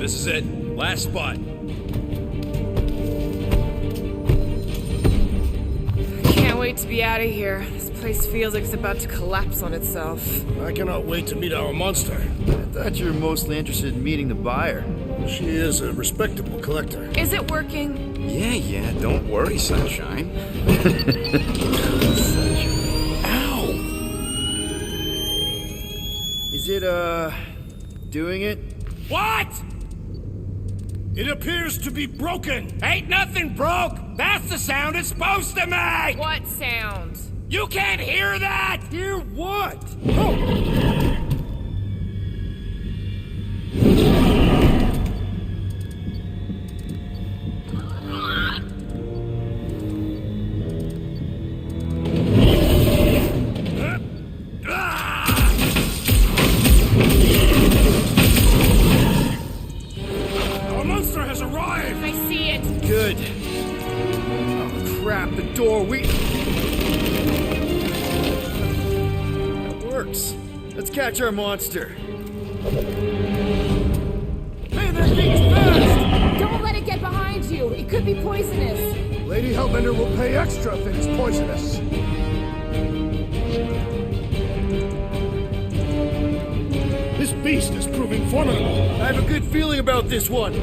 this is it. Last spot. Can't wait to be out of here. This place feels like it's about to collapse on itself. I cannot wait to meet our monster. I thought you were mostly interested in meeting the buyer. She is a respectable collector. Is it working? Yeah, don't worry, Sunshine. Ow! Is it, doing it? What? It appears to be broken. Ain't nothing broke. That's the sound it's supposed to make. What sound? You can't hear that. Hear what? Our monster has arrived. I see it. Good. Oh, crap, the door, That works. Let's catch our monster. Hey, that thing's fast. Don't let it get behind you. It could be poisonous. Lady Hellbender will pay extra if it is poisonous. This beast is proving formidable. I have a good feeling about this one.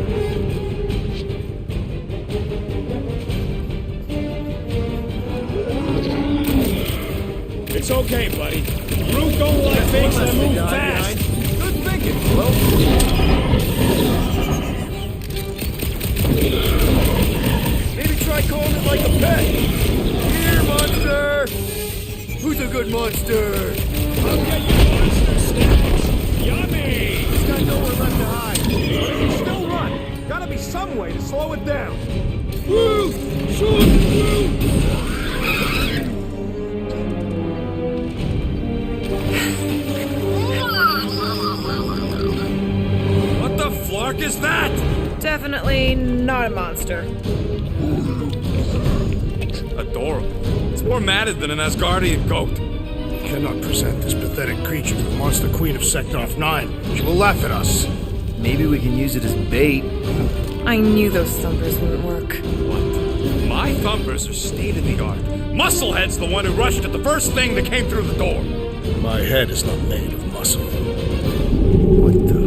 It's okay, buddy. Brute don't like things that move fast. Good thinking. Maybe try calling it like a pet. Here, monster! Who's a good monster? I'll get you monster snacks. Yummy. He's got nowhere left to hide. But it can still run. Gotta be some way to slow it down. Woo! Shoot! What the flark is that? Definitely not a monster. Adorable. It's more matted than an Asgardian goat. Cannot present this pathetic creature to the monster queen of Seknarf 9. She will laugh at us. Maybe we can use it as bait. I knew those thumpers wouldn't work. What? My thumpers are state of the art. Musclehead's the one who rushed at the first thing that came through the door. My head is not made of muscle. What the?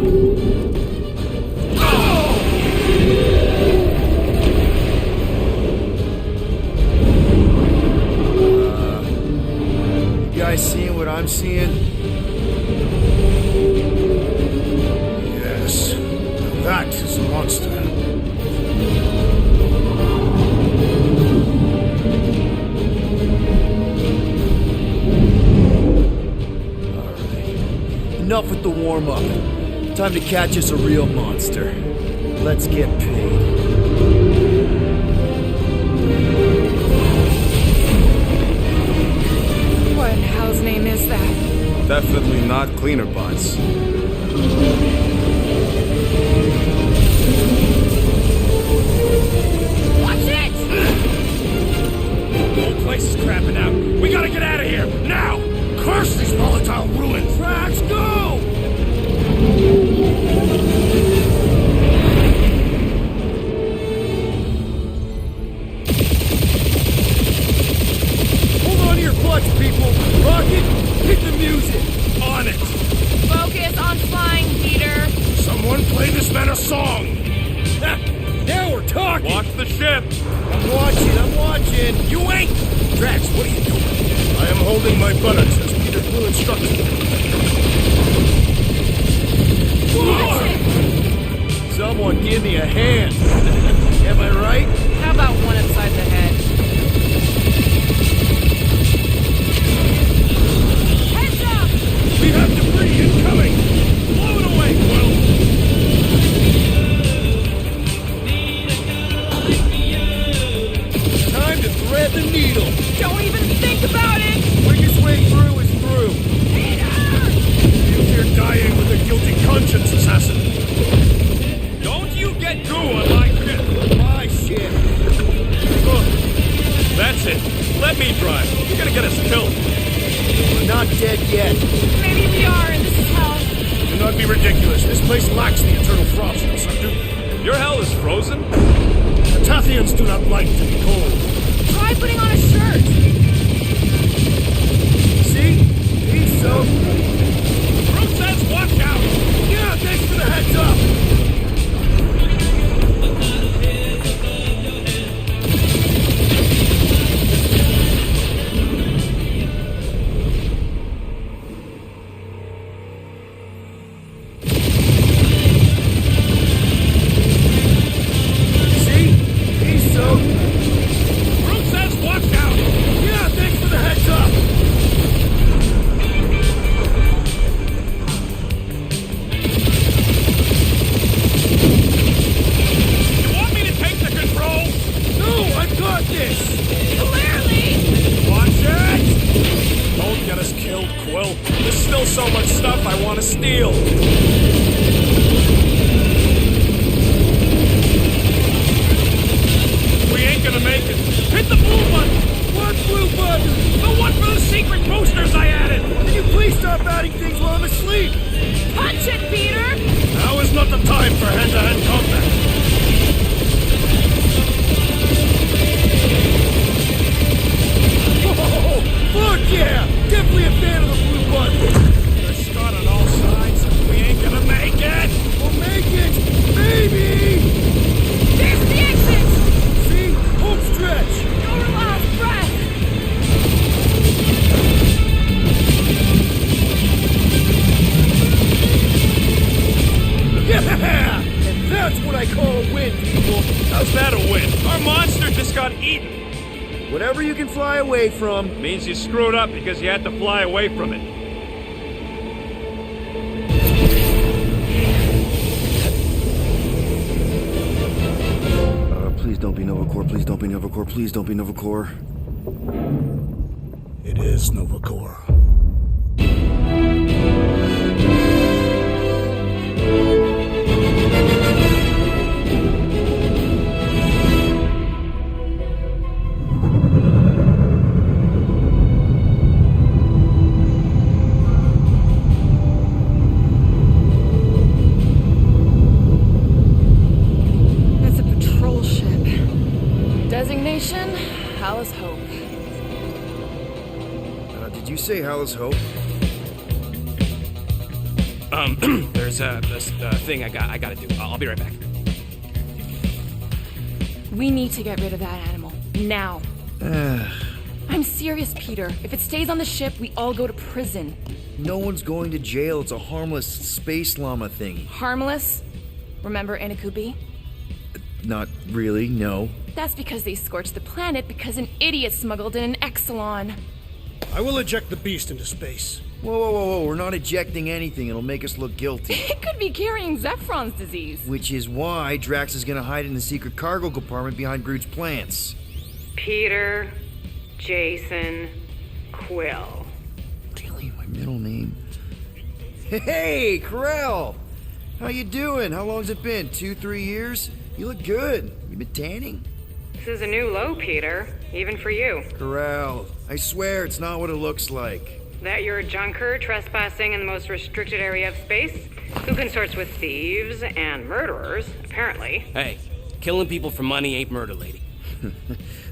You guys seeing what I'm seeing? Yes, that is a monster. Enough with the warm-up. Time to catch us a real monster. Let's get paid. What in hell's name is that? Definitely not cleaner bots. Watch it! The whole place is crapping out. We gotta get out of here, now! Curse these volatile ruins! Drax, go! Hold on to your butts, people! Rocket, hit the music! On it! Focus on flying, Peter. Someone play this man a song! Now we're talking! Watch the ship! I'm watching! You ain't! Drax, what are you doing? I am holding my buttocks as Peter Quill instructed me. Someone give me a hand! Am I right? How about one upside the head? Heads up! We have debris incoming! Blow it away, Quill! Time to thread the needle! Don't even think about it! Quickest way through is through! You fear dying with a guilty conscience, assassin! Don't you get goo on my ship! My shit! That's it. Let me drive. You're gonna get us killed. We're not dead yet. Maybe we are, and this is hell. Do not be ridiculous. This place lacks the eternal frostness. Your hell is frozen? The Tathians do not like to be cold. Try putting on a shirt. See? He's so... Groot says watch out! Yeah, thanks for the heads up! See? He's so... Groot says watch out! Yeah, thanks for the heads up! You want me to take the controls? No, I've got this! Clearly! Watch it! Don't get us killed, Quill. There's still so much stuff I want to steal. We ain't gonna make it. Hit the blue button! What blue button? The one for the secret boosters I added! Can you please stop adding things while I'm asleep? Punch it, Peter! Now is not the time for hand-to-hand combat. Oh, fuck yeah! Definitely a fan of the blue button! They're shot on all sides. We ain't gonna make it! We'll make it! Maybe! There's the exit! See? Home stretch! Your last breath! Yeah! And that's what I call a win, people! How's that a win? Our monster just got eaten. Whatever you can fly away from. Means you screwed up because you had to fly away from it. Please don't be Novacore, please don't be Novacore, please don't be Novacore. It is Novacore. It's a patrol ship. Designation, Hallis Hope. Did you say Hallis Hope? There's this thing I gotta do. I'll be right back. We need to get rid of that animal. Now. I'm serious, Peter. If it stays on the ship, we all go to prison. No one's going to jail. It's a harmless space llama thing. Harmless? Remember Inakubi? Not really, no. That's because they scorched the planet because an idiot smuggled in an Exelon. I will eject the beast into space. Whoa. We're not ejecting anything. It'll make us look guilty. It could be carrying Zephron's disease. Which is why Drax is gonna hide in the secret cargo compartment behind Groot's plants. Peter, Jason, Quill. Really? My middle name? Hey, Corell! How you doing? How long's it been? 2-3 years? You look good. You been tanning? This is a new low, Peter. Even for you. Corell, I swear it's not what it looks like. That you're a junker trespassing in the most restricted area of space, who consorts with thieves and murderers, apparently. Hey, killing people for money ain't murder, lady.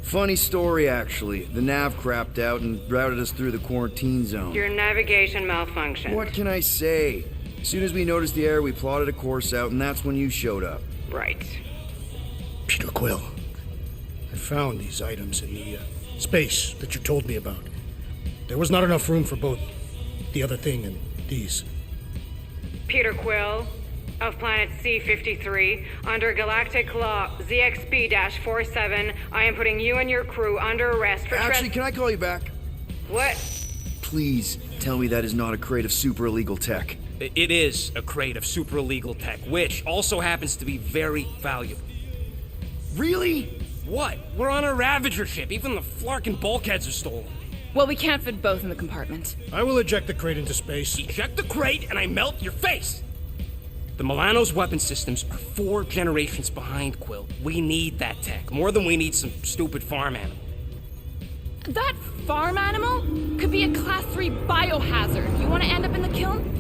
Funny story, actually. The nav crapped out and routed us through the quarantine zone. Your navigation malfunctioned. What can I say? As soon as we noticed the error, we plotted a course out, and that's when you showed up. Right. Peter Quill, I found these items in the space that you told me about. There was not enough room for both the other thing and these. Peter Quill, of planet C-53, under Galactic Law ZXB-47, I am putting you and your crew under arrest for Actually, can I call you back? What? Please tell me that is not a crate of super illegal tech. It is a crate of super illegal tech, which also happens to be very valuable. Really? What? We're on a Ravager ship. Even the Flarkin bulkheads are stolen. Well, we can't fit both in the compartment. I will eject the crate into space. Eject the crate and I melt your face! The Milano's weapon systems are 4 generations behind, Quill. We need that tech, more than we need some stupid farm animal. That farm animal could be a Class 3 biohazard. You want to end up in the kiln?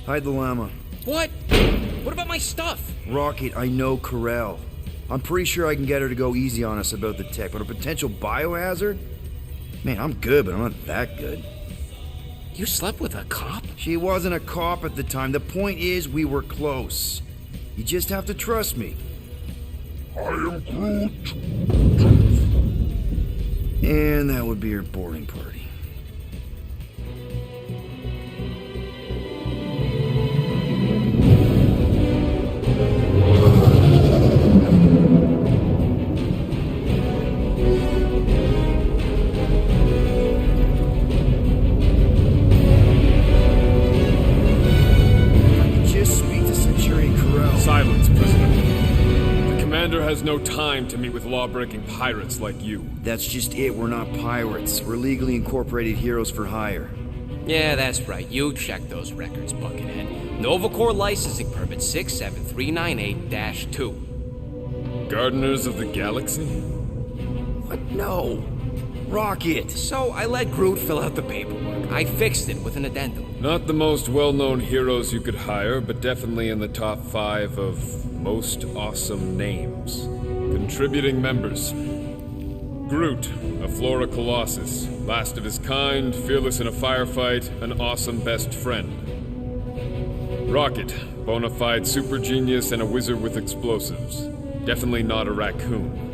Hide the llama. What? What about my stuff? Rocket, I know Corel. I'm pretty sure I can get her to go easy on us about the tech, but a potential biohazard? Man, I'm good, but I'm not that good. You slept with a cop? She wasn't a cop at the time. The point is, we were close. You just have to trust me. I am Groot. And that would be your boarding party. Just speak to Centurion Corel. Silence, prisoner. The commander has no time to meet with law-breaking pirates like you. That's just it. We're not pirates. We're legally incorporated heroes for hire. Yeah, that's right. You check those records, Buckethead. Novacore licensing permit 67398-2. Gardeners of the Galaxy? What? No. Rocket. So I let Groot fill out the paperwork. I fixed it with an addendum. Not the most well-known heroes you could hire, but definitely in the top 5 of most awesome names. Contributing members. Groot, a Flora Colossus, last of his kind, fearless in a firefight, an awesome best friend. Rocket, bona fide super genius and a wizard with explosives. Definitely not a raccoon.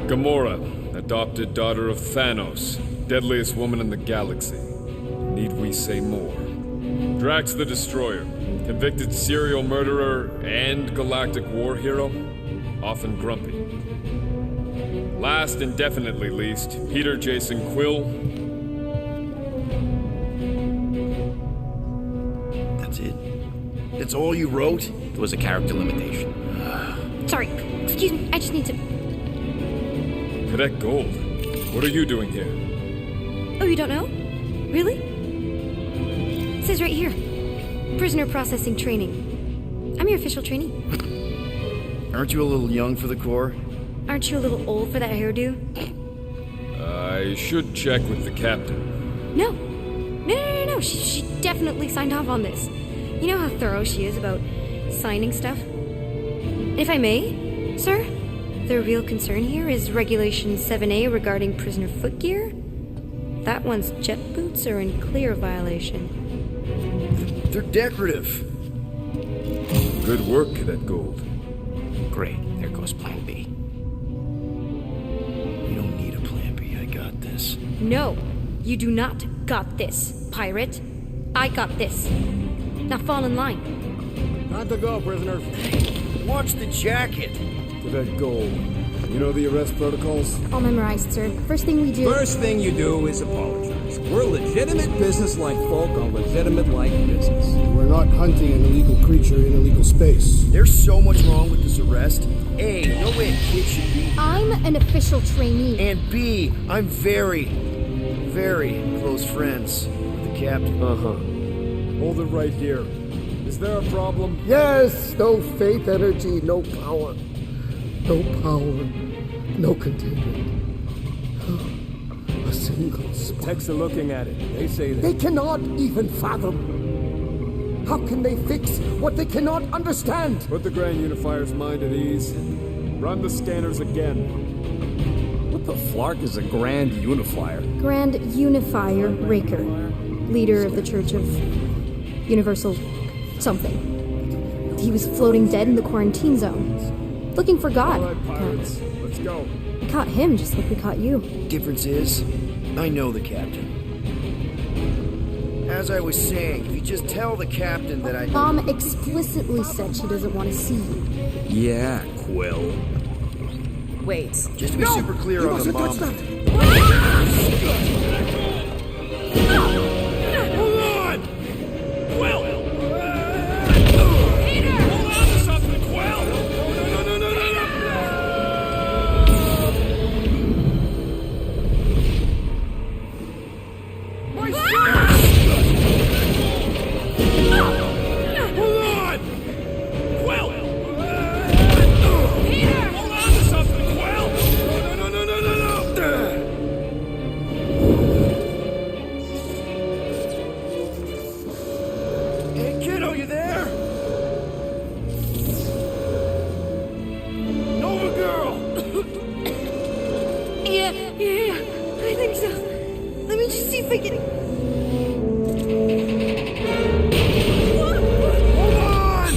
Gamora, adopted daughter of Thanos, deadliest woman in the galaxy. Need we say more? Drax the Destroyer, convicted serial murderer and galactic war hero, often grumpy. Last and definitely least, Peter Jason Quill. That's it? That's all you wrote? It was a character limitation. Sorry, excuse me, I just need to... Cadet Gold, what are you doing here? Oh, you don't know? Really? It says right here. Prisoner processing training. I'm your official trainee. Aren't you a little young for the Corps? Aren't you a little old for that hairdo? I should check with the captain. No. No. She definitely signed off on this. You know how thorough she is about signing stuff? If I may, sir, the real concern here is Regulation 7A regarding prisoner footgear. That one's jet boots are in clear violation. They're decorative. Good work, Cadet Gold. Great. There goes Plan B. We don't need a plan B. I got this. No, you do not got this, pirate. I got this. Now fall in line. Time to go, prisoners. Watch the jacket. Cadet Gold. You know the arrest protocols? All memorized, sir. First thing we do... First thing you do is apologize. We're legitimate business-like folk on legitimate-like business. We're not hunting an illegal creature in illegal space. There's so much wrong with this arrest. A, no way a kid should be. I'm an official trainee. And B, I'm very, very close friends with the captain. Hold it right here. Is there a problem? Yes, no faith energy, no power. No power, no containment. A single spark. Techs are looking at it. They say that. They cannot even fathom. How can they fix what they cannot understand? Put the Grand Unifier's mind at ease. Run the scanners again. What the flark is a Grand Unifier? Grand Unifier Raker, leader of the Church of Universal something. He was floating dead in the quarantine zone. Looking for God. All right, pirates. Let's go. We caught him just like we caught you. Difference is, I know the captain. As I was saying, if you just tell the captain that I... Mom explicitly said she doesn't want to see you. Yeah, Quill. Wait. Just to be super clear on the mom. thinking. Hold on!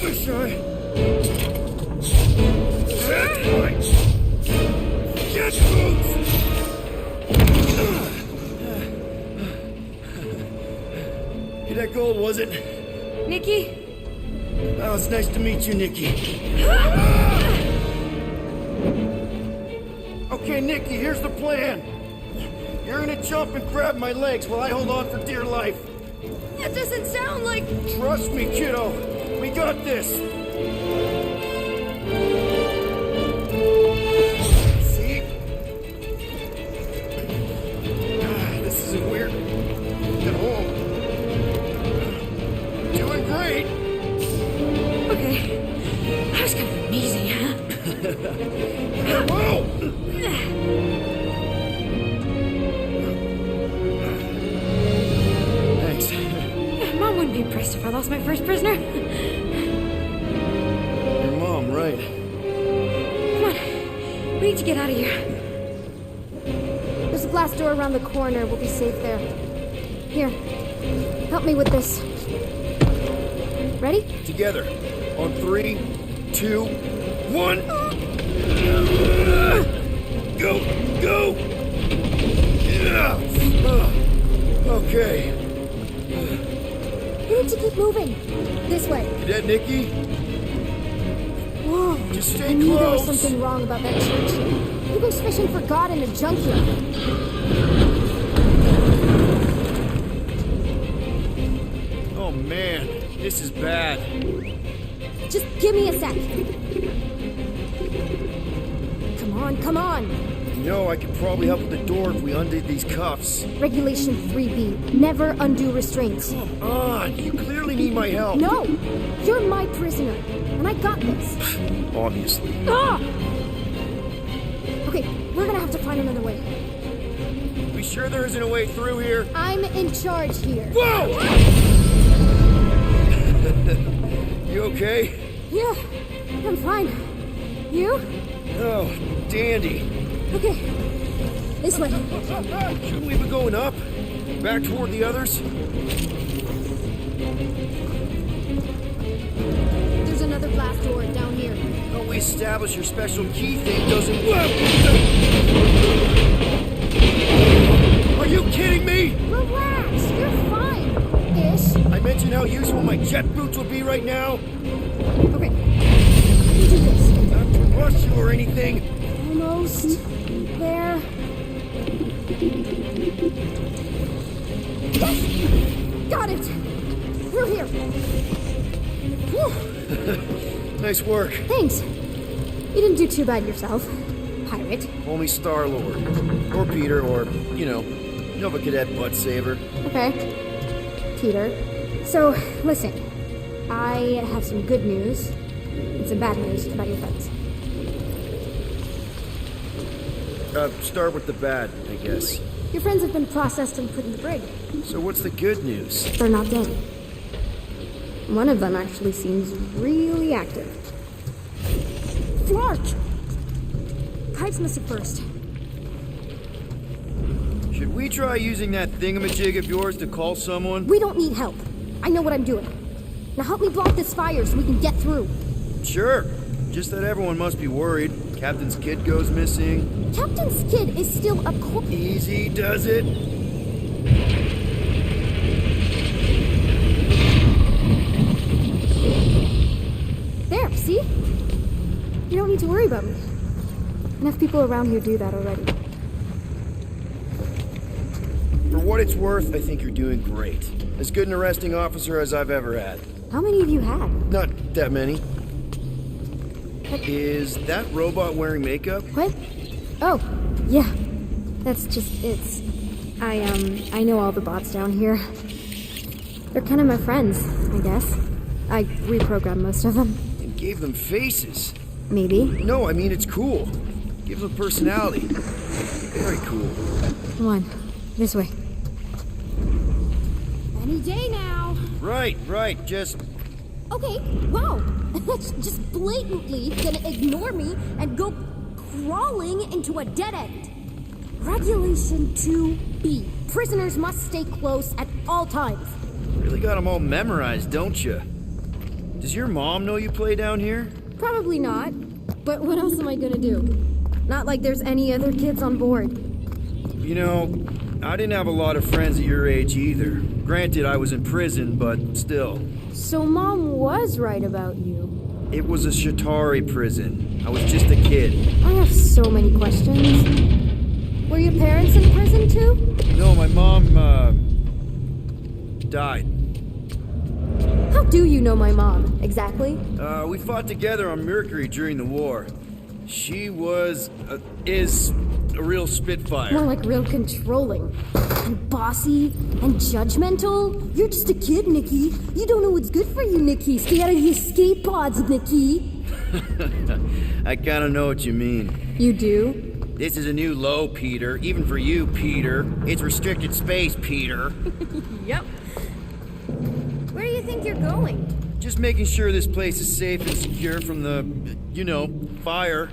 Wish I... Get boots! Hey, that gold, was it? Nikki? Oh, it's nice to meet you, Nikki. Okay, Nikki, here's the plan. You're gonna jump and grab my legs while I hold on for dear life. That doesn't sound like... Trust me, kiddo. We got this. See? This isn't weird. At all. Doing great. Okay. That was kind of amazing, huh? Whoa! Thanks. Mom wouldn't be impressed if I lost my first prisoner. Your mom, right? Come on. We need to get out of here. There's a glass door around the corner. We'll be safe there. Here. Help me with this. Ready? Together. On 3, 2, 1. Go! Go! Yeah. Okay. We need to keep moving. This way. Cadet Nikki? Whoa. Just stay I knew there was close. something wrong about that church. Who goes fishing for God in a junkyard? Oh man, this is bad. Just give me a sec. Come on, come on. You know, I could probably help with the door if we undid these cuffs. Regulation 3B. Never undo restraints. Come on, you clearly need my help. No! You're my prisoner, and I got this. Obviously. Ah! Okay, we're gonna have to find another way. We sure there isn't a way through here? I'm in charge here. Whoa! You okay? Yeah, I'm fine. You? Oh, dandy. Okay. This way. Shouldn't we be going up? Back toward the others? There's another glass door down here. How we establish your special key thing doesn't... Are you kidding me? Relax, you're fine. Ish. I mentioned how useful my jet boots would be right now. Okay. I can do this. Not to rush you or anything. Almost there. Yes! Got it! Through here. Whew. Nice work. Thanks. You didn't do too bad yourself, pirate. Only Star-Lord. Or Peter, or, you know Nova Cadet Butt Saver. Okay. Peter. So, listen. I have some good news and some bad news about your friends. Start with the bad, I guess. Your friends have been processed and put in the brig. So what's the good news? They're not dead. One of them actually seems really active. Flark! Pipes must have burst. Should we try using that thingamajig of yours to call someone? We don't need help. I know what I'm doing. Now help me block this fire so we can get through. Sure. Just that everyone must be worried. Captain's kid goes missing. Captain's kid is still a Easy does it. There, see? You don't need to worry about me. Enough people around here do that already. For what it's worth, I think you're doing great. As good an arresting officer as I've ever had. How many of you had? Not that many. Is that robot wearing makeup? What? Oh, yeah. That's just, I know all the bots down here. They're kind of my friends, I guess. I reprogrammed most of them. And gave them faces. Maybe. No, I mean, it's cool. Gives them personality. Very cool. Come on, this way. Any day now. Right, just... Okay, wow. That's just blatantly gonna ignore me and go crawling into a dead end. Regulation 2B. Prisoners must stay close at all times. Really got them all memorized, don't you? Does your mom know you play down here? Probably not. But what else am I gonna do? Not like there's any other kids on board. You know, I didn't have a lot of friends at your age either. Granted, I was in prison, but still. So Mom was right about you. It was a Shatari prison. I was just a kid. I have so many questions. Were your parents in prison too? No, my mom, died. How do you know my mom, exactly? We fought together on Mercury during the war. She is a real spitfire. More like real controlling. And bossy and judgmental. You're just a kid, Nikki. You don't know what's good for you, Nikki. Stay out of your skate pods, Nikki. I kinda know what you mean. You do? This is a new low, Peter. Even for you, Peter. It's restricted space, Peter. Yep. Where do you think you're going? Just making sure this place is safe and secure from the, fire.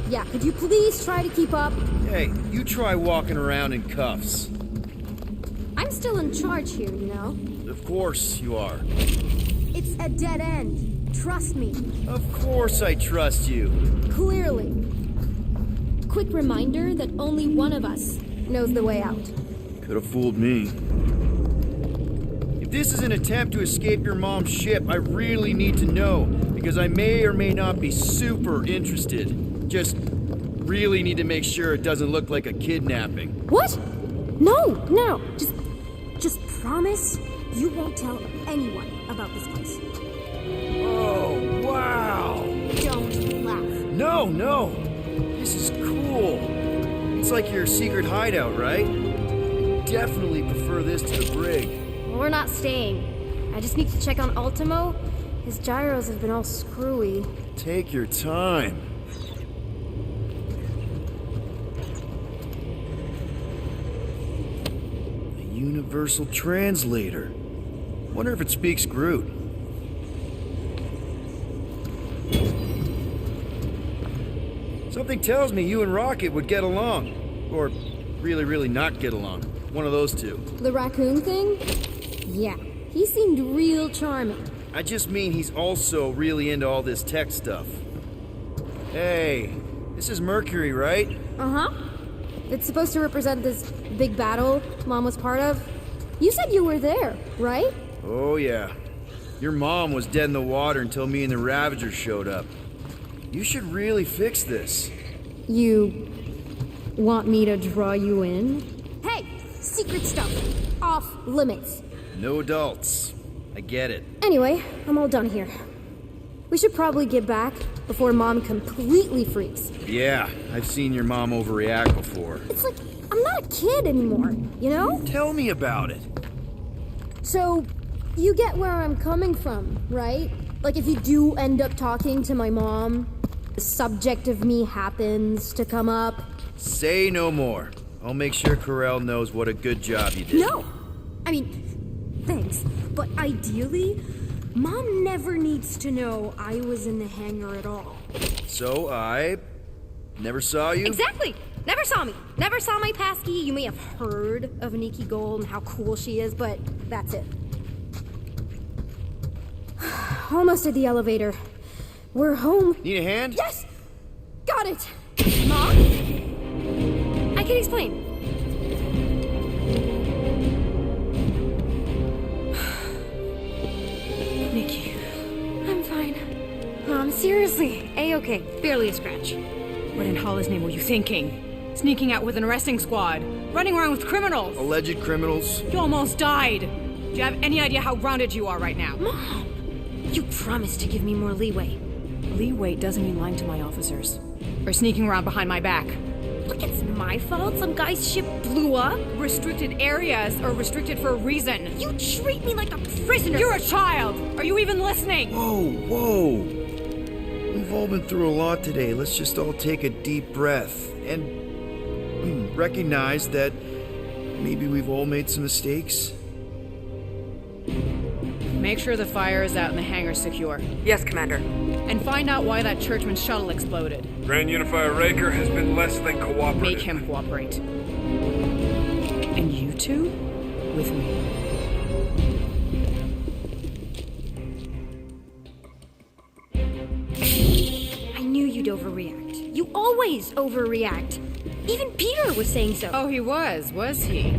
Yeah, could you please try to keep up? Hey, you try walking around in cuffs. I'm still in charge here, you know? Of course you are. It's a dead end. Trust me. Of course I trust you. Clearly. Quick reminder that only one of us knows the way out. Could have fooled me. If this is an attempt to escape your mom's ship, I really need to know, because I may or may not be super interested. Just really need to make sure it doesn't look like a kidnapping. What? No. Just promise you won't tell anyone about this place. Oh, wow. Don't laugh. No. This is cool. It's like your secret hideout, right? I definitely prefer this to the brig. Well, we're not staying. I just need to check on Ultimo. His gyros have been all screwy. Take your time. A universal translator. Wonder if it speaks Groot. Something tells me you and Rocket would get along. Or really, really not get along. One of those two. The raccoon thing? Yeah, he seemed real charming. I just mean he's also really into all this tech stuff. Hey, this is Mercury, right? Uh-huh. It's supposed to represent this big battle Mom was part of. You said you were there, right? Oh, yeah. Your mom was dead in the water until me and the Ravagers showed up. You should really fix this. You want me to draw you in? Hey, secret stuff. Off limits. No adults. I get it. Anyway, I'm all done here. We should probably get back before Mom completely freaks. Yeah, I've seen your mom overreact before. It's like, I'm not a kid anymore, you know? Tell me about it. So, you get where I'm coming from, right? Like if you do end up talking to my mom, the subject of me happens to come up. Say no more. I'll make sure Corell knows what a good job you did. No! I mean, thanks. But ideally, Mom never needs to know I was in the hangar at all. So I never saw you? Exactly! Never saw me. Never saw my passkey. You may have heard of Nikki Gold and how cool she is, but that's it. Almost at the elevator. We're home. Need a hand? Yes! Got it! Mom? I can explain. Nikki. I'm fine. Mom, seriously. A-okay. Barely a scratch. What in Hollis' name were you thinking? Sneaking out with an arresting squad? Running around with criminals? Alleged criminals? You almost died! Do you have any idea how grounded you are right now? Mom! You promised to give me more leeway. Leeway doesn't mean lying to my officers. Or sneaking around behind my back. Look, it's my fault some guy's ship blew up. Restricted areas are restricted for a reason. You treat me like a prisoner. You're a child! Are you even listening? Whoa. We've all been through a lot today. Let's just all take a deep breath and recognize that maybe we've all made some mistakes. Make sure the fire is out and the hangar's secure. Yes, Commander. And find out why that Churchman shuttle exploded. Grand Unifier Raker has been less than cooperative. Make him cooperate. And you two? With me. I knew you'd overreact. You always overreact. Even Peter was saying so. Oh, he was he?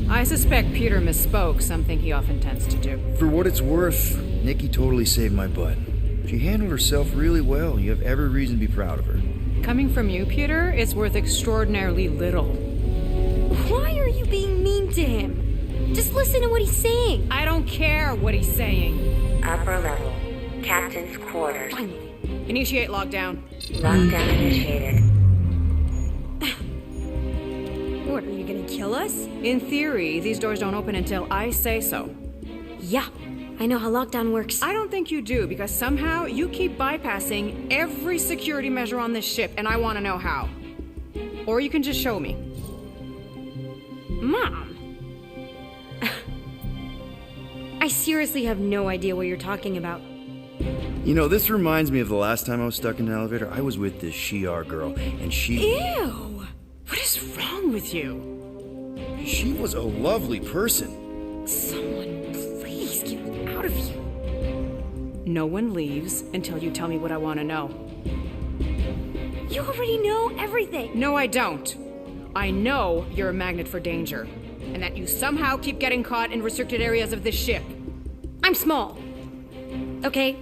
I suspect Peter misspoke, something he often tends to do. For what it's worth, Nikki totally saved my butt. She handled herself really well. You have every reason to be proud of her. Coming from you, Peter, it's worth extraordinarily little. Why are you being mean to him? Just listen to what he's saying. I don't care what he's saying. Upper level. Captain's quarters. Finally. Initiate lockdown. Lockdown initiated. What, are you gonna kill us? In theory, these doors don't open until I say so. Yeah, I know how lockdown works. I don't think you do, because somehow you keep bypassing every security measure on this ship, and I want to know how. Or you can just show me. Mom! I seriously have no idea what you're talking about. You know, this reminds me of the last time I was stuck in an elevator. I was with this Shi'ar girl, and she... Ew! What is wrong with you? She was a lovely person. Someone, please get me out of here. No one leaves until you tell me what I want to know. You already know everything. No, I don't. I know you're a magnet for danger, and that you somehow keep getting caught in restricted areas of this ship. I'm small. Okay?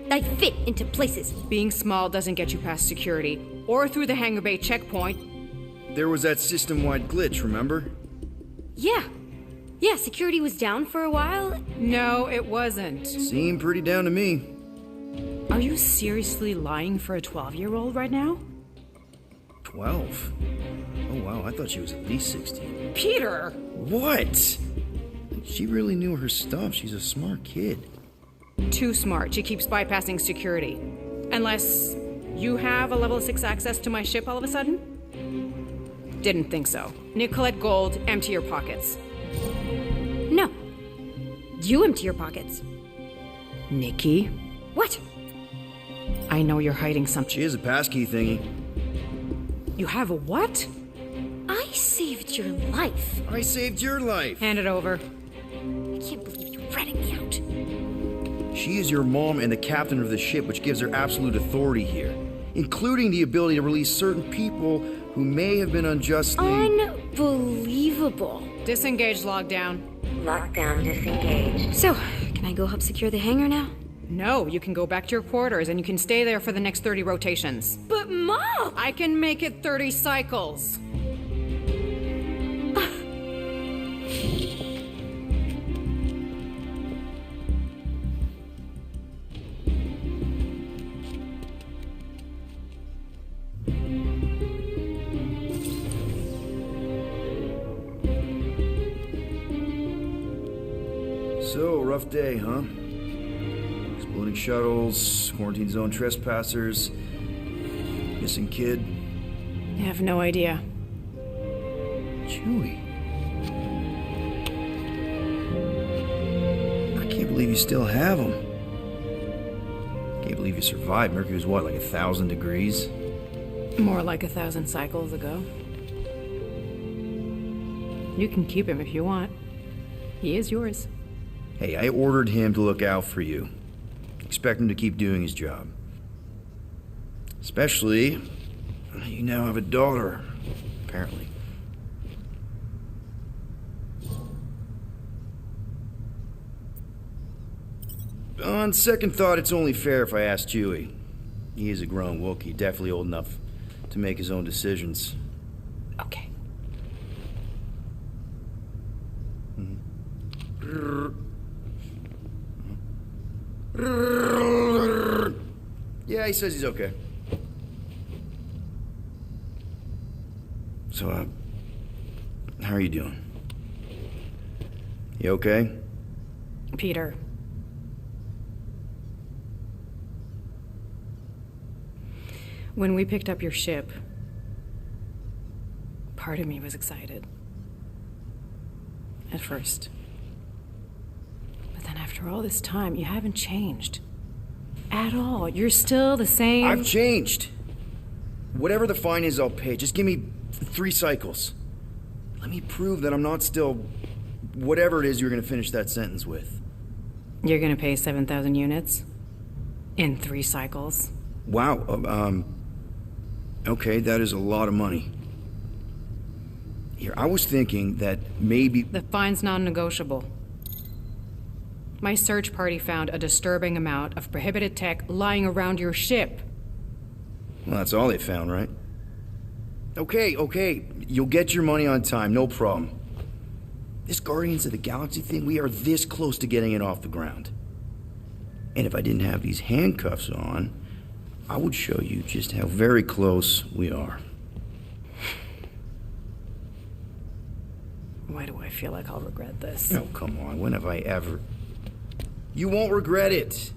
I fit into places. Being small doesn't get you past security, or through the hangar bay checkpoint. There was that system-wide glitch, remember? Yeah. Yeah, security was down for a while. No, it wasn't. Seemed pretty down to me. Are you seriously lying for a 12-year-old right now? 12? Oh wow, I thought she was at least 16. Peter! What? She really knew her stuff. She's a smart kid. Too smart. She keeps bypassing security. Unless you have a level 6 access to my ship all of a sudden? Didn't think so. Nicolette Gold, empty your pockets. No. You empty your pockets. Nikki? What? I know you're hiding something. She has a passkey thingy. You have a what? I saved your life. I saved your life. Hand it over. I can't believe you're ratting me out. She is your mom and the captain of the ship, which gives her absolute authority here, including the ability to release certain people who may have been unjustly... Unbelievable. Disengage lockdown. Lockdown disengaged. So, can I go help secure the hangar now? No, you can go back to your quarters and you can stay there for the next 30 rotations. But Mom! I can make it 30 cycles. So, rough day, huh? Exploding shuttles, quarantine zone trespassers, missing kid. I have no idea. Chewie. I can't believe you still have him. Can't believe you survived. Mercury was what, like 1,000 degrees? More like 1,000 cycles ago. You can keep him if you want. He is yours. Hey, I ordered him to look out for you. Expect him to keep doing his job. Especially, you now have a daughter, apparently. On second thought, it's only fair if I ask Chewie. He is a grown Wookiee, definitely old enough to make his own decisions. Okay. Yeah, he says he's okay. So, how are you doing? You okay? Peter. When we picked up your ship, part of me was excited. At first. But then after After all this time, you haven't changed. At all. You're still the same. I've changed. Whatever the fine is, I'll pay. Just give me 3 cycles. Let me prove that I'm not still... whatever it is you're gonna finish that sentence with. You're gonna pay 7,000 units? In 3 cycles? Wow, okay, that is a lot of money. Here, I was thinking that maybe... The fine's non-negotiable. My search party found a disturbing amount of prohibited tech lying around your ship. Well, that's all they found, right? Okay, you'll get your money on time, no problem. This Guardians of the Galaxy thing, we are this close to getting it off the ground. And if I didn't have these handcuffs on, I would show you just how very close we are. Why do I feel like I'll regret this? Oh, come on, when have I ever... You won't regret it.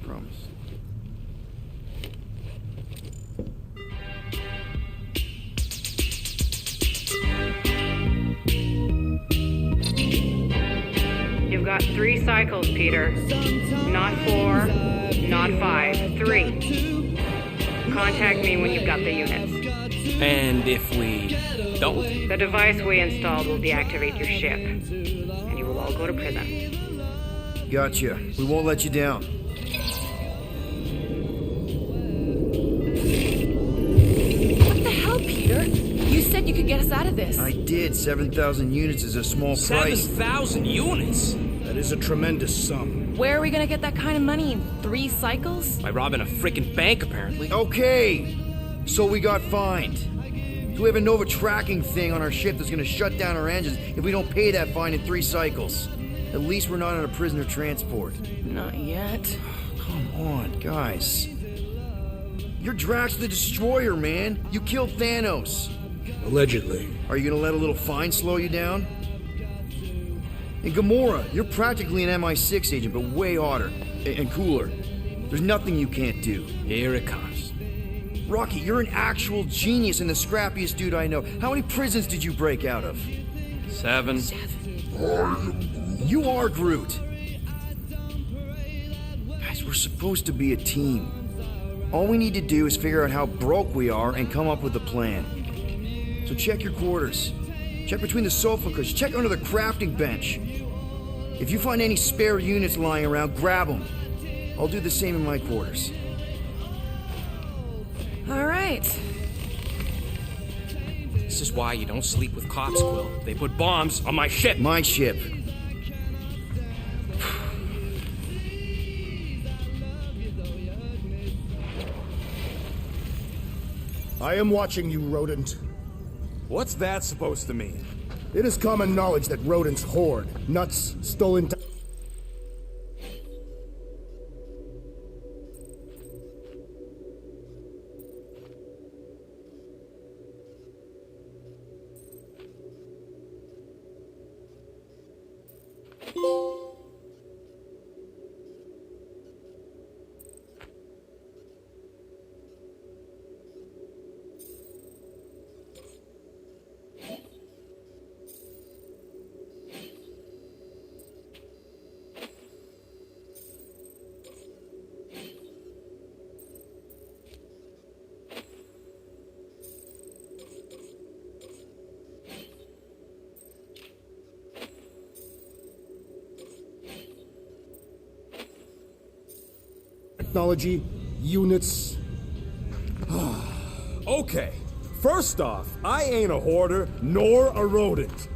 Promise. You've got 3 cycles, Peter. Not 4, not 5, 3. Contact me when you've got the units. And if we don't? The device we installed will deactivate your ship, and you will all go to prison. Gotcha. We won't let you down. What the hell, Peter? You said you could get us out of this. I did. 7,000 units is a small price. 7,000 units? That is a tremendous sum. Where are we gonna get that kind of money in 3 cycles? By robbing a freaking bank, apparently. Okay, so we got fined. So we have a Nova tracking thing on our ship that's gonna shut down our engines if we don't pay that fine in 3 cycles. At least we're not on a prisoner transport. Not yet. Come on, guys. You're Drax the Destroyer, man. You killed Thanos. Allegedly. Are you gonna let a little fine slow you down? And Gamora, you're practically an MI6 agent, but way hotter and cooler. There's nothing you can't do. Here it comes. Rocky, you're an actual genius and the scrappiest dude I know. How many prisons did you break out of? 7. You are Groot. Guys, we're supposed to be a team. All we need to do is figure out how broke we are and come up with a plan. So check your quarters. Check between the sofa cushions. Check under the crafting bench. If you find any spare units lying around, grab them. I'll do the same in my quarters. All right. This is why you don't sleep with cops, Quill. They put bombs on my ship. My ship. I am watching you, rodent. What's that supposed to mean? It is common knowledge that rodents hoard nuts, stolen... Technology, units... Okay, first off, I ain't a hoarder nor a rodent.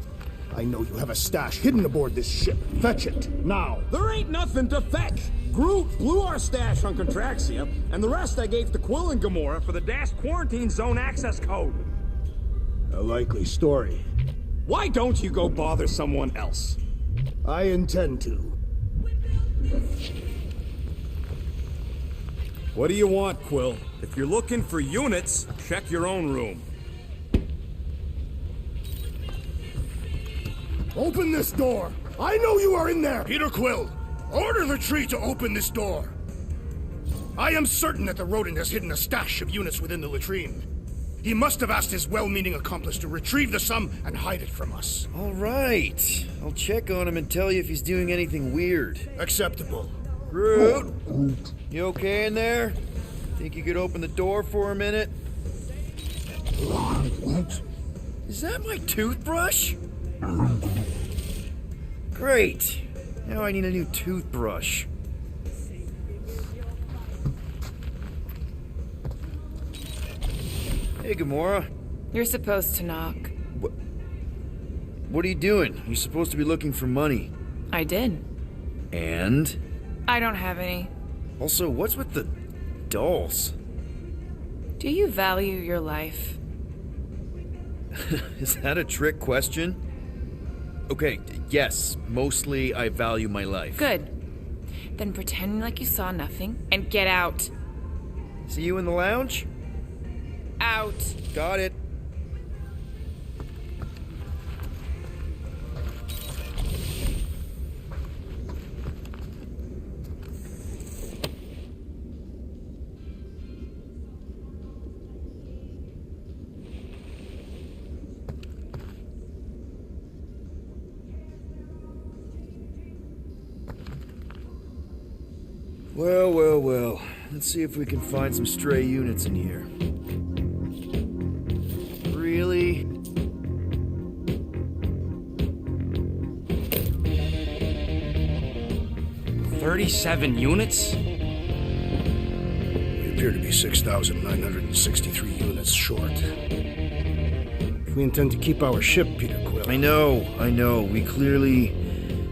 I know you have a stash hidden aboard this ship. Fetch it, now. There ain't nothing to fetch. Groot blew our stash on Contraxia, and the rest I gave to Quill and Gamora for the Dash Quarantine Zone access code. A likely story. Why don't you go bother someone else? I intend to. What do you want, Quill? If you're looking for units, check your own room. Open this door! I know you are in there! Peter Quill, order the tree to open this door! I am certain that the rodent has hidden a stash of units within the latrine. He must have asked his well-meaning accomplice to retrieve the sum and hide it from us. All right. I'll check on him and tell you if he's doing anything weird. Acceptable. Groot, you okay in there? Think you could open the door for a minute? Is that my toothbrush? Great. Now I need a new toothbrush. Hey, Gamora. You're supposed to knock. What are you doing? You're supposed to be looking for money. I did. And? I don't have any. Also, what's with the dolls? Do you value your life? Is that a trick question? Okay, yes, mostly I value my life. Good. Then pretend like you saw nothing and get out. See you in the lounge? Out. Got it. Well. Let's see if we can find some stray units in here. Really? "37 units? We appear to be 6,963 units short. If we intend to keep our ship, Peter Quill... I know. We clearly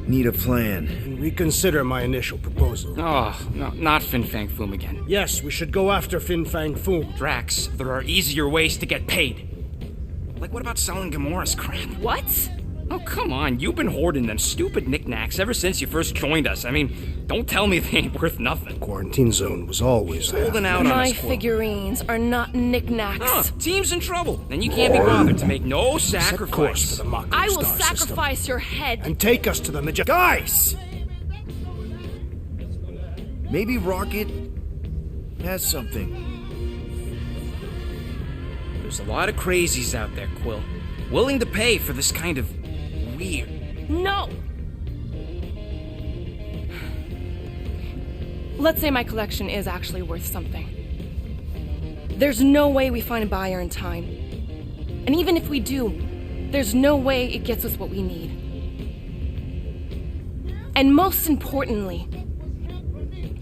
need a plan. And reconsider my initial proposal. Oh, no, not Fin Fang Foom again. Yes, we should go after Fin Fang Foom. Drax, there are easier ways to get paid. Like, what about selling Gamora's crap? What? Oh, come on. You've been hoarding them stupid knickknacks ever since you first joined us. I mean, don't tell me they ain't worth nothing. Quarantine zone was always there. Holding out on My us, Quill. figurines are not knickknacks. Team's in trouble. Then you can't be bothered to make no Set course for sacrifice. the Mako I will Star system. sacrifice your head. And take us to the Guys! Maybe Rocket has something. There's a lot of crazies out there, Quill. Willing to pay for this kind of weird. No! Let's say my collection is actually worth something. There's no way we find a buyer in time. And even if we do, there's no way it gets us what we need. And most importantly,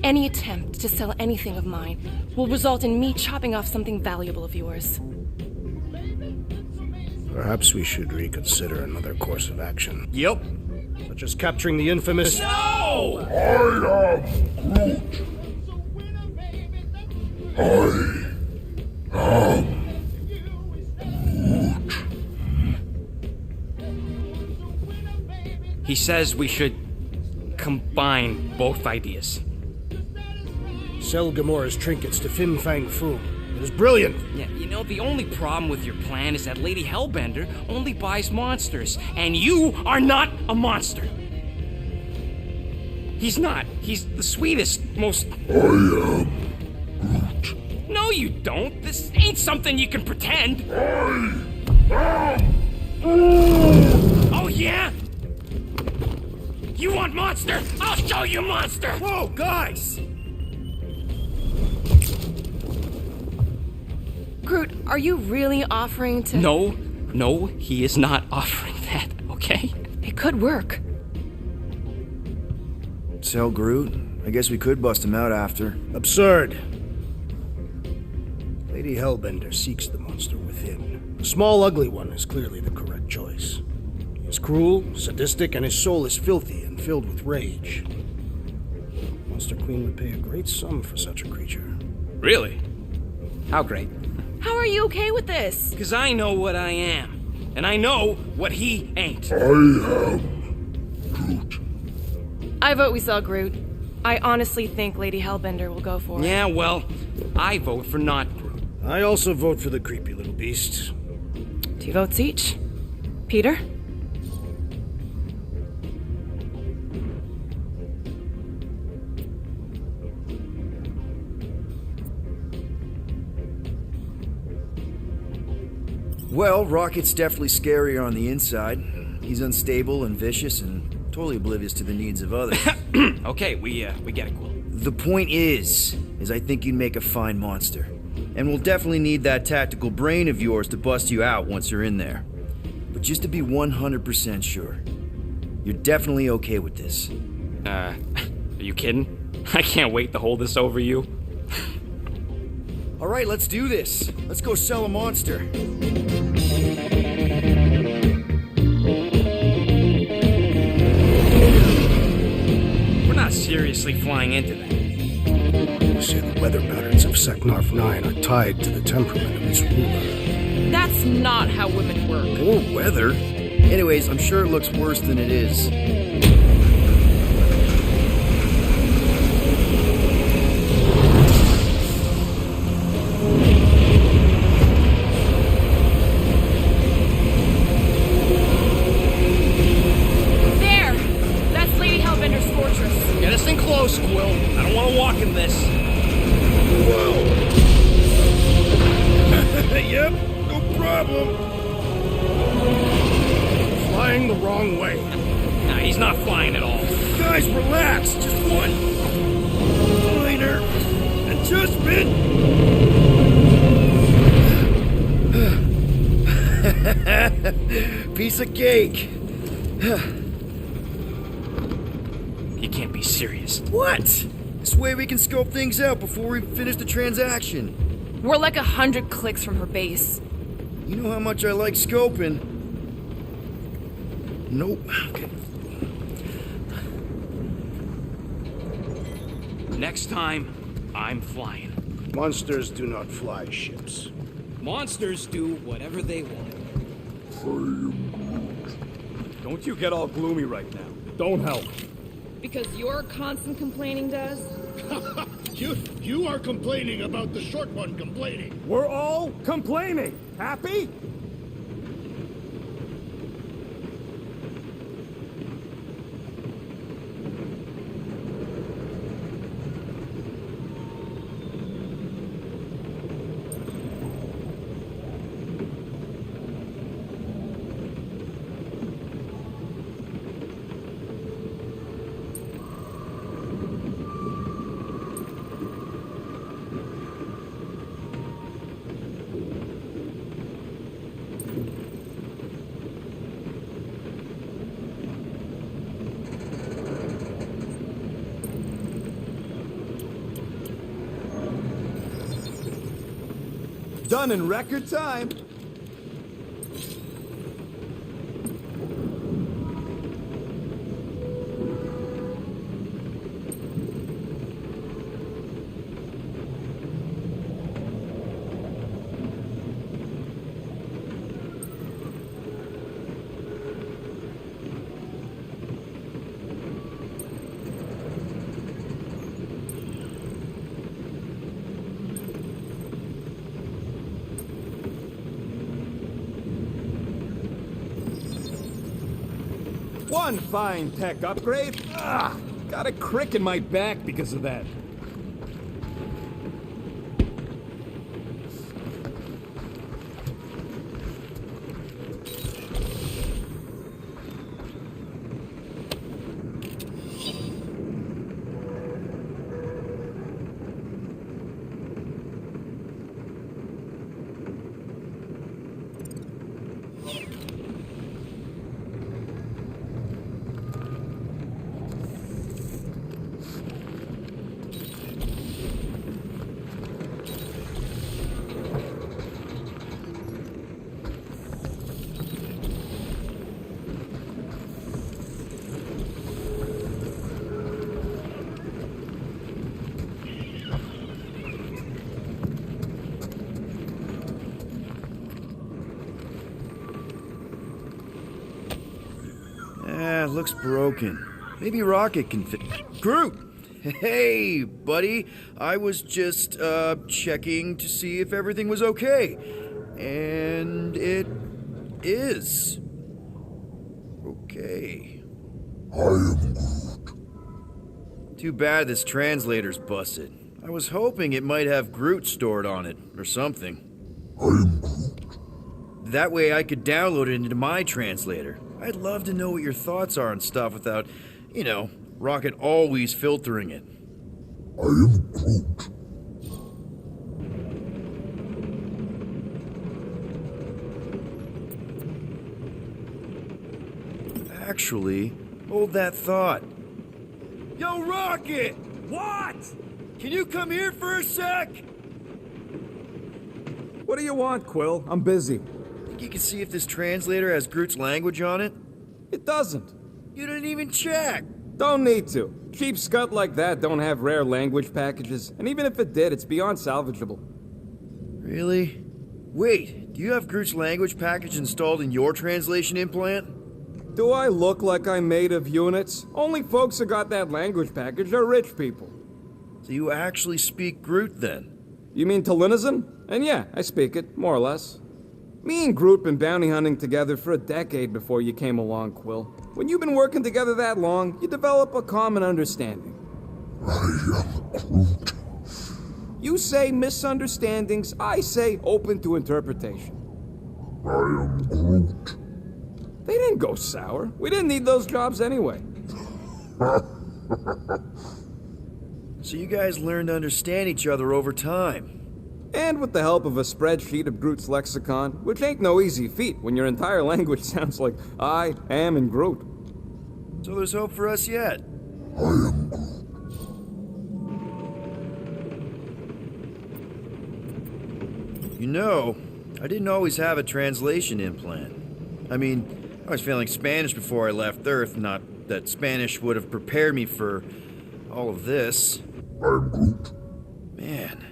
any attempt to sell anything of mine will result in me chopping off something valuable of yours. Perhaps we should reconsider another course of action. Yep. Such as capturing the infamous... No! He says we should combine both ideas. Sell Gamora's trinkets to Fin Fang Foom. It is brilliant. Yeah, you know, the only problem with your plan is that Lady Hellbender only buys monsters, and you are not a monster. He's not. He's the sweetest, most... I am Groot. No, you don't. This ain't something you can pretend. Oh, yeah? You want monster? I'll show you monster! Whoa, guys! Groot, are you really offering to... No, he is not offering that, okay? It could work. Sell Groot? I guess we could bust him out after. Absurd. Lady Hellbender seeks the monster within. The small, ugly one is clearly the correct choice. He is cruel, sadistic, and his soul is filthy and filled with rage. Monster Queen would pay a great sum for such a creature. Really? How great? How are you okay with this? Because I know what I am. And I know what he ain't. I am Groot. I vote we sell Groot. I honestly think Lady Hellbender will go for it. Yeah, well, I vote for not Groot. I also vote for the creepy little beast. 2 votes each. Peter? Well, Rocket's definitely scarier on the inside. He's unstable and vicious and totally oblivious to the needs of others. Okay, we get it, Quill. The point is I think you'd make a fine monster. And we'll definitely need that tactical brain of yours to bust you out once you're in there. But just to be 100% sure, you're definitely okay with this. Are you kidding? I can't wait to hold this over you. All right, let's do this. Let's go sell a monster. We're not seriously flying into that. You say the weather patterns of Seknarf 9 are tied to the temperament of its ruler. That's not how women work. Or weather. Anyways, I'm sure it looks worse than it is. There! That's Lady Hellbender's fortress. Get us in close, Quill. I don't want to walk in this. Yep, no problem. Flying the wrong way. Nah, he's not flying at all. Guys, relax. Just one minor adjustment. Piece of cake. You can't be serious. What? This way we can scope things out before we finish the transaction. We're like 100 clicks from her base. You know how much I like scoping. Nope. Okay. Next time, I'm flying. Monsters do not fly ships. Monsters do whatever they want. Don't you get all gloomy right now. Don't help. Because your constant complaining does? You are complaining about the short one complaining. We're all complaining. Happy? Done in record time. One fine tech upgrade. Got a crick in my back because of that. Looks broken. Maybe Rocket can fit. Groot! Hey, buddy. I was just, checking to see if everything was okay. And it is. Okay. I am Groot. Too bad this translator's busted. I was hoping it might have Groot stored on it, or something. I am Groot. That way I could download it into my translator. I'd love to know what your thoughts are on stuff without, Rocket always filtering it. I am Groot. Actually, hold that thought. Yo, Rocket! What? Can you come here for a sec? What do you want, Quill? I'm busy. Think you can see if this translator has Groot's language on it? It doesn't. You didn't even check! Don't need to. Cheap scud like that don't have rare language packages, and even if it did, it's beyond salvageable. Really? Wait, do you have Groot's language package installed in your translation implant? Do I look like I'm made of units? Only folks who got that language package are rich people. So you actually speak Groot then? You mean Talinisan? And yeah, I speak it, more or less. Me and Groot been bounty hunting together for a decade before you came along, Quill. When you've been working together that long, you develop a common understanding. I am Groot. You say misunderstandings, I say open to interpretation. I am Groot. They didn't go sour. We didn't need those jobs anyway. So you guys learned to understand each other over time. And with the help of a spreadsheet of Groot's lexicon, which ain't no easy feat when your entire language sounds like I, am, and Groot. So there's hope for us yet. I am Groot. I didn't always have a translation implant. I mean, I was failing Spanish before I left Earth, not that Spanish would have prepared me for all of this. I'm Groot. Man,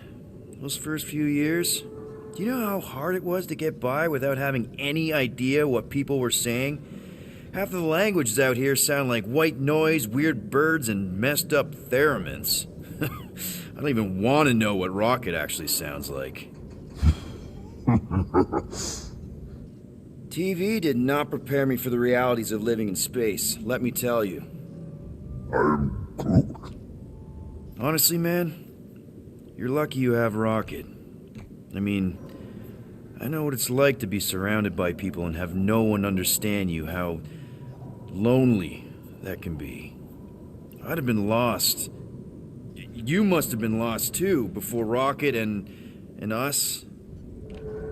those first few years, do you know how hard it was to get by without having any idea what people were saying? Half of the languages out here sound like white noise, weird birds, and messed up theremins. I don't even want to know what Rocket actually sounds like. TV did not prepare me for the realities of living in space, let me tell you. I am Groot. Honestly, man, you're lucky you have Rocket. I mean, I know what it's like to be surrounded by people and have no one understand you, how lonely that can be. I'd have been lost. You must have been lost too, before Rocket and us.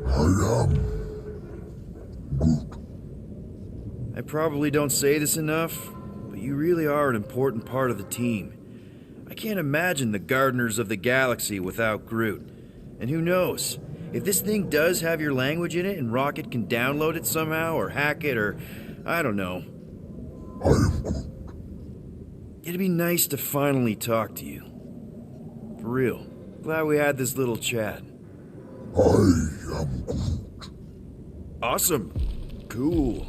I am Groot. I probably don't say this enough, but you really are an important part of the team. I can't imagine the Gardeners of the Galaxy without Groot. And who knows, if this thing does have your language in it and Rocket can download it somehow or hack it or I don't know. I am Groot. It'd be nice to finally talk to you. For real. Glad we had this little chat. I am Groot. Awesome. Cool.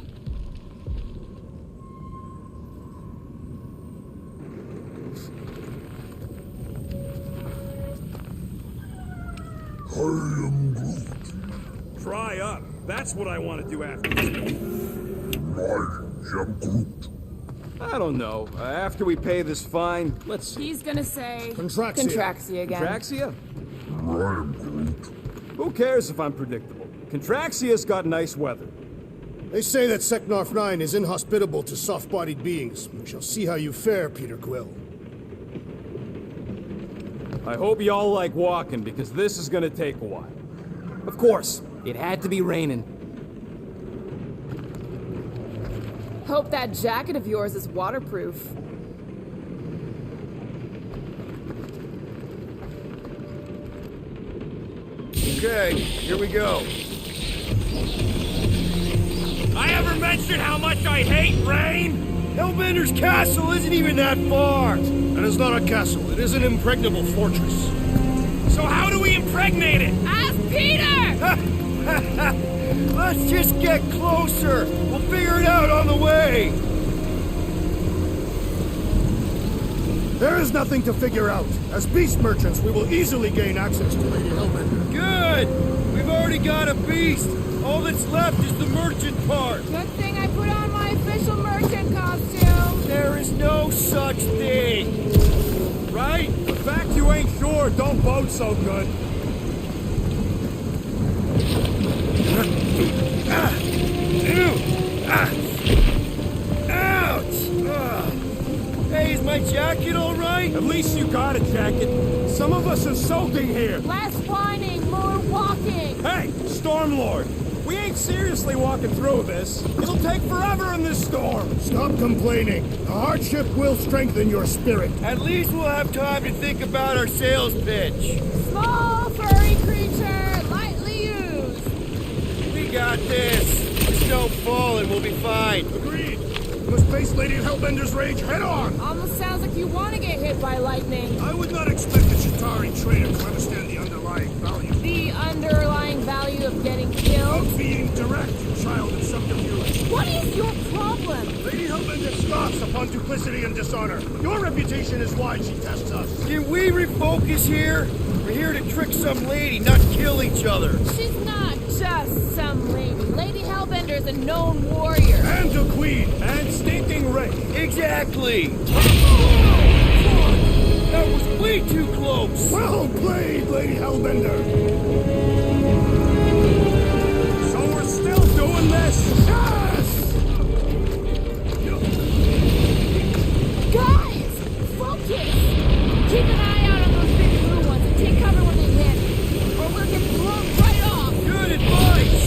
I am Groot. Dry up. That's what I want to do after. I am Groot. I don't know. After we pay this fine, let's see. He's gonna say... Contraxia. Contraxia again. Contraxia? I am Groot. Who cares if I'm predictable? Contraxia's got nice weather. They say that Seknarf 9 is inhospitable to soft-bodied beings. We shall see how you fare, Peter Quill. I hope y'all like walking, because this is gonna take a while. Of course, it had to be raining. Hope that jacket of yours is waterproof. Okay, here we go. I ever mentioned how much I hate rain? Hellbender's castle isn't even that far. That is not a castle. It is an impregnable fortress. So how do we impregnate it? Ask Peter! Let's just get closer. We'll figure it out on the way. There is nothing to figure out. As beast merchants, we will easily gain access to Lady Hellbender. Good! We've already got a beast. All that's left is the merchant part. Good thing I put on my official merchant costume. There is no such thing. Right? The fact you ain't sure don't bode so good. Ouch! Hey, is my jacket all right? At least you got a jacket. Some of us are soaking here. Less whining, more walking. Hey, Stormlord! We ain't seriously walking through this. It'll take forever in this storm. Stop complaining. The hardship will strengthen your spirit. At least we'll have time to think about our sales pitch. Small furry creature, lightly used. We got this. Just don't fall and we'll be fine. Agreed. We must face Lady Hellbender's rage head on. Almost sounds like you want to get hit by lightning. I would not expect a Chitauri trader to understand the underlying value. The underlying value of getting killed? Of being direct, child of subterfuge. What is your problem? Lady Hellbender scoffs upon duplicity and dishonor. Your reputation is why she tests us. Can we refocus here? We're here to trick some lady, not kill each other. She's not just some lady. Lady Hellbender is a known warrior. And a queen. And stinking Rick. Exactly. That was way too close. Well played, Lady Hellbender. So we're still doing this? Yes! Guys, focus! Keep an eye out on those big blue ones and take cover when they hit, or we'll get blown right off. Good advice.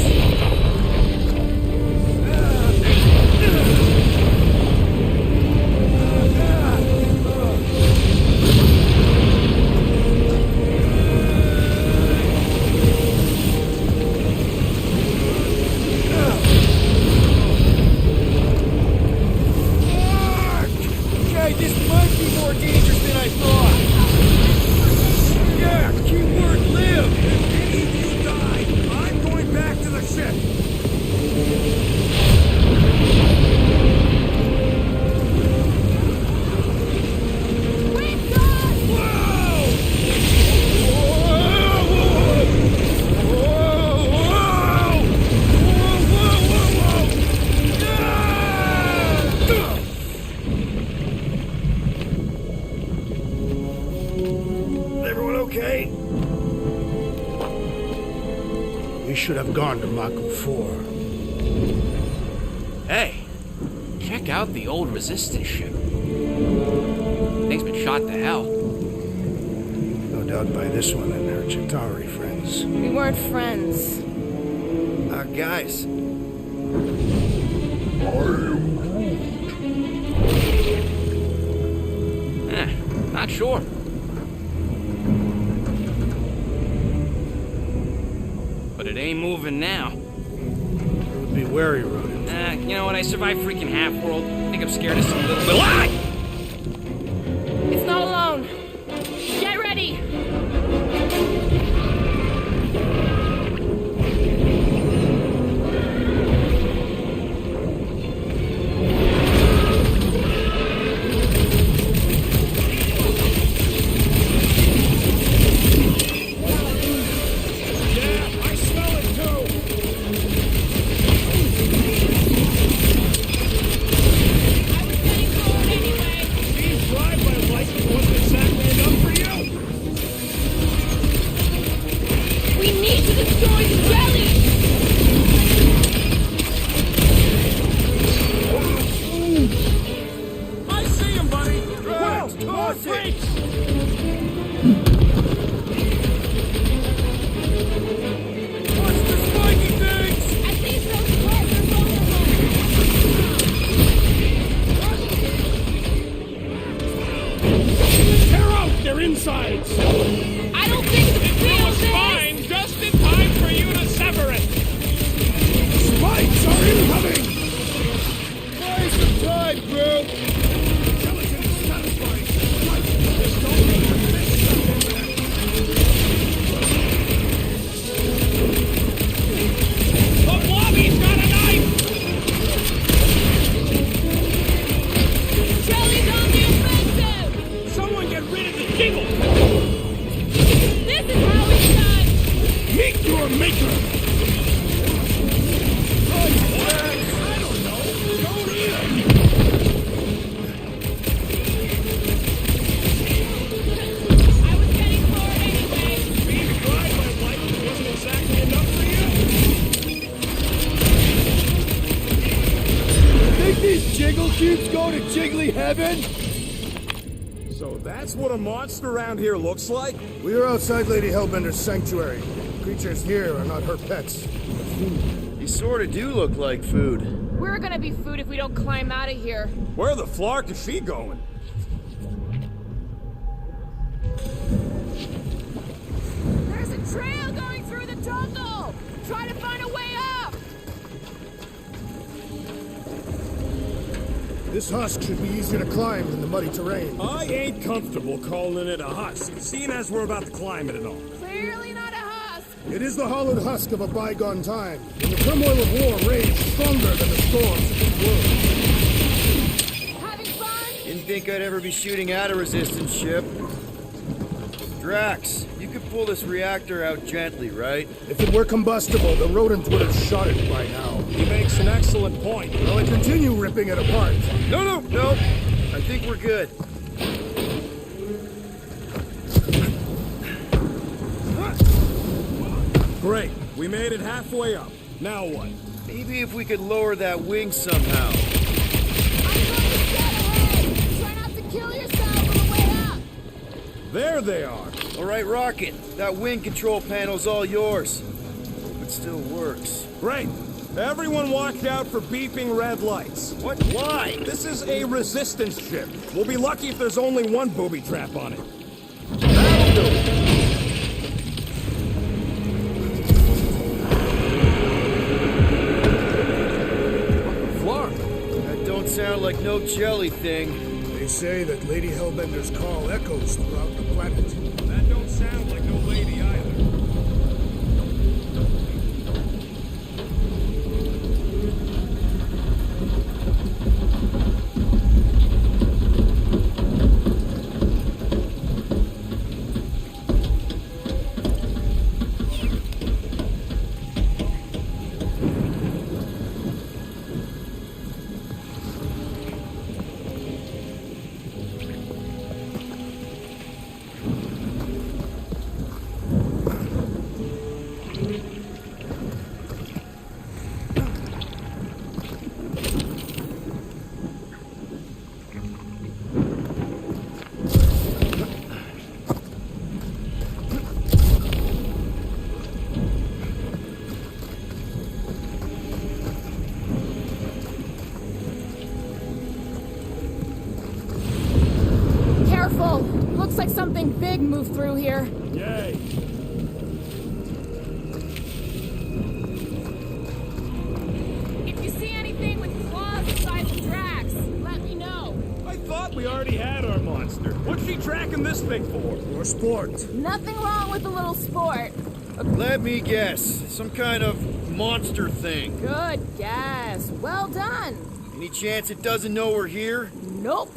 Okay, this might be more dangerous than I thought. Yeah, keyword live. If any of you die, I'm going back to the ship. Everyone okay? We should have gone to Mako 4. Hey, check out the old Resistance ship. Thing's been shot to hell. No doubt by this one and her Chitauri friends. We weren't friends. Guys. Not sure. But it ain't moving now. Be wary, Rodent. You know what? I survived freaking Half-World. I think I'm scared of some little bit. Ah! It's not alone. Get ready! Insides! I don't think the It was fine, just in time for you to sever it! Spikes are incoming! Buy some time, bro! Skeleton is satisfying. There's no need for this. The Blobby's got a knife! Jelly's on the offensive! Someone get rid of the giggle! This is how it's done! Meet your maker! I don't know. Don't either. I was getting bored anyway. Being tried by lightning wasn't exactly enough for you? sheeps go to Jiggly Heaven? So that's what a monster around here looks like? We are outside Lady Hellbender's sanctuary. Creatures here are not her pets. You sort of do look like food. We're gonna be food if we don't climb out of here. Where the flark is she going? There's a trail going through the jungle! Try to find a way up! This husk should be easier to climb than the muddy terrain. I ain't comfortable calling it a husk, seeing as we're about to climb it and all. Clearly not a husk! It is the hollowed husk of a bygone time, when the turmoil of war raged stronger than the storms of this world. Having fun? Didn't think I'd ever be shooting at a resistance ship. Drax, you could pull this reactor out gently, right? If it were combustible, the rodents would have shot it by now. He makes an excellent point. Will I continue ripping it apart? No. I think we're good. Great. We made it halfway up. Now what? Maybe if we could lower that wing somehow. I'm going to get ahead! Try not to kill yourself on the way up! There they are. All right, Rocket. That wing control panel's all yours. It still works. Great. Everyone watch out for beeping red lights. What? Why? This is a resistance ship. We'll be lucky if there's only one booby trap on it. That'll do it. That don't sound like no jelly thing. They say that Lady Hellbender's call echoes throughout the planet. That don't sound like no lady either. Careful! Looks like something big moved through here. Yay. If you see anything with claws the size of Drax, let me know. I thought we already had our monster. What's she tracking this thing for? For sport. Nothing wrong with a little sport. Let me guess. Some kind of monster thing. Good guess. Well done. Any chance it doesn't know we're here? Nope.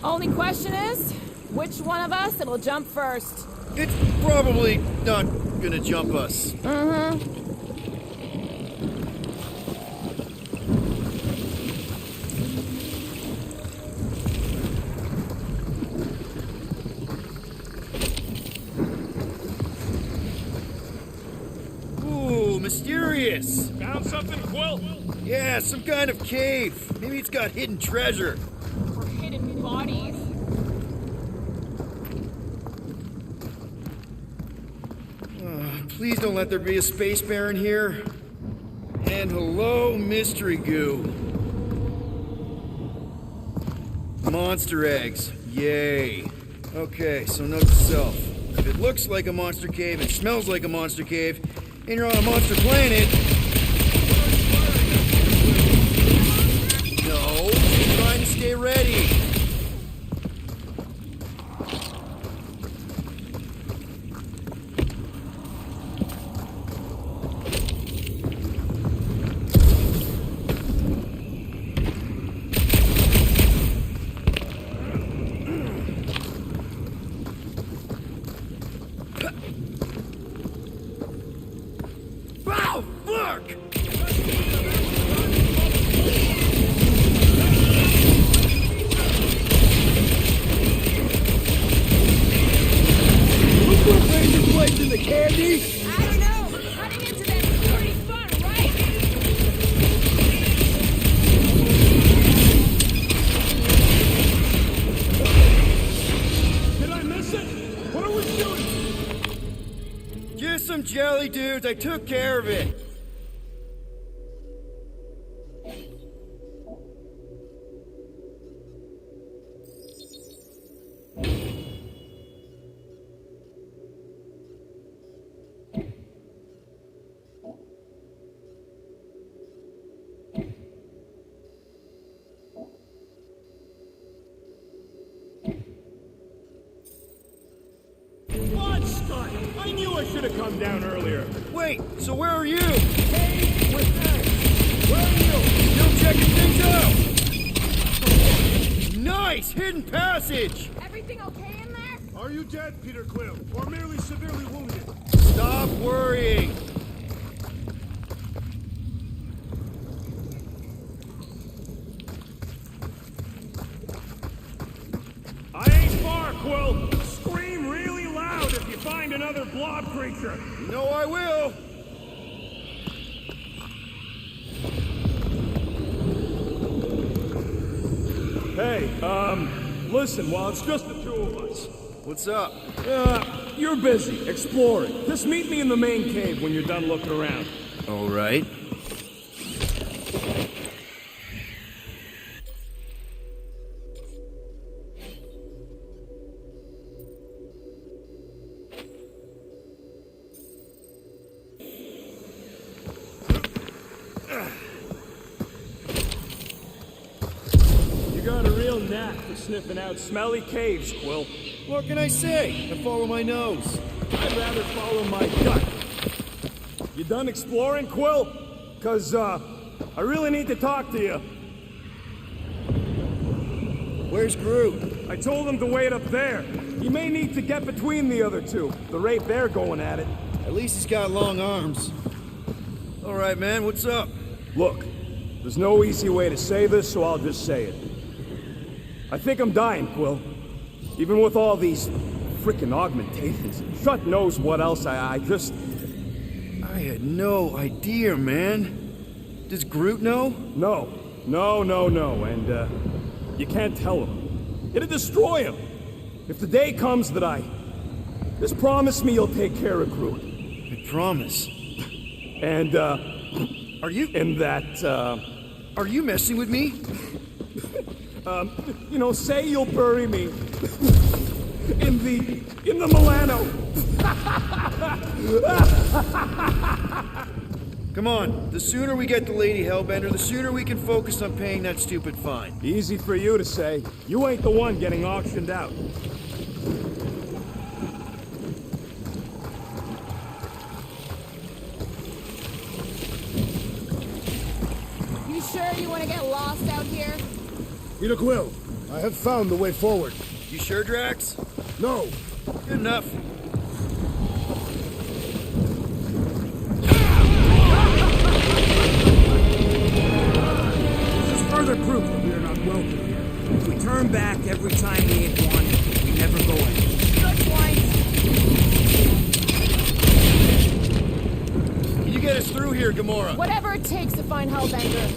Only question is, which one of us it'll jump first? It's probably not gonna jump us. Mm-hmm. Ooh, mysterious. Found something, Quill? Yeah, some kind of cave. Maybe it's got hidden treasure. Or hidden bodies. Please don't let there be a space baron here. And hello, mystery goo. Monster eggs. Yay. Okay, so note to self. If it looks like a monster cave and smells like a monster cave, and you're on a monster planet... No, just trying to stay ready. Wow, fuck! Look for razor blades in the candy! I don't know. Cutting into them is pretty fun, right? Listen! What are we doing? Just some jelly dudes. I took care of it. Lunchtime! I knew I should have come down earlier. Wait, so where are you? Hey, with them. Where are you? Still checking things out! Nice! Hidden passage! Everything okay in there? Are you dead, Peter Quill, or merely severely wounded? Stop worrying! I ain't far, Quill. Scream really loud if you find another blob creature. You know I will! Hey, listen, while it's just the two of us. What's up? You're busy, exploring. Just meet me in the main cave when you're done looking around. All right. You got a real knack for sniffing out smelly caves, Quill. What can I say? I follow my nose. I'd rather follow my gut. You done exploring, Quill? 'Cause, I really need to talk to you. Where's Groot? I told him to wait up there. He may need to get between the other two, the rate they're going at it. At least he's got long arms. All right, man, what's up? Look, there's no easy way to say this, so I'll just say it. I think I'm dying, Quill. Even with all these frickin' augmentations. Shut knows what else I just... I had no idea, man. Does Groot know? No. And, you can't tell him. It'd destroy him. If the day comes that I... Just promise me you'll take care of Groot. I promise. And, Are you... and that, Are you messing with me? you know, say you'll bury me in the Milano. Come on, the sooner we get the Lady Hellbender, the sooner we can focus on paying that stupid fine. Easy for you to say. You ain't the one getting auctioned out. You sure you want to get lost out here? Peter Quill, I have found the way forward. You sure, Drax? No, Good enough. This is further proof that we are not welcome here. If we turn back every time we ain't wanted, we never go anywhere. Good point. Can you get us through here, Gamora? Whatever it takes to find Hellbender.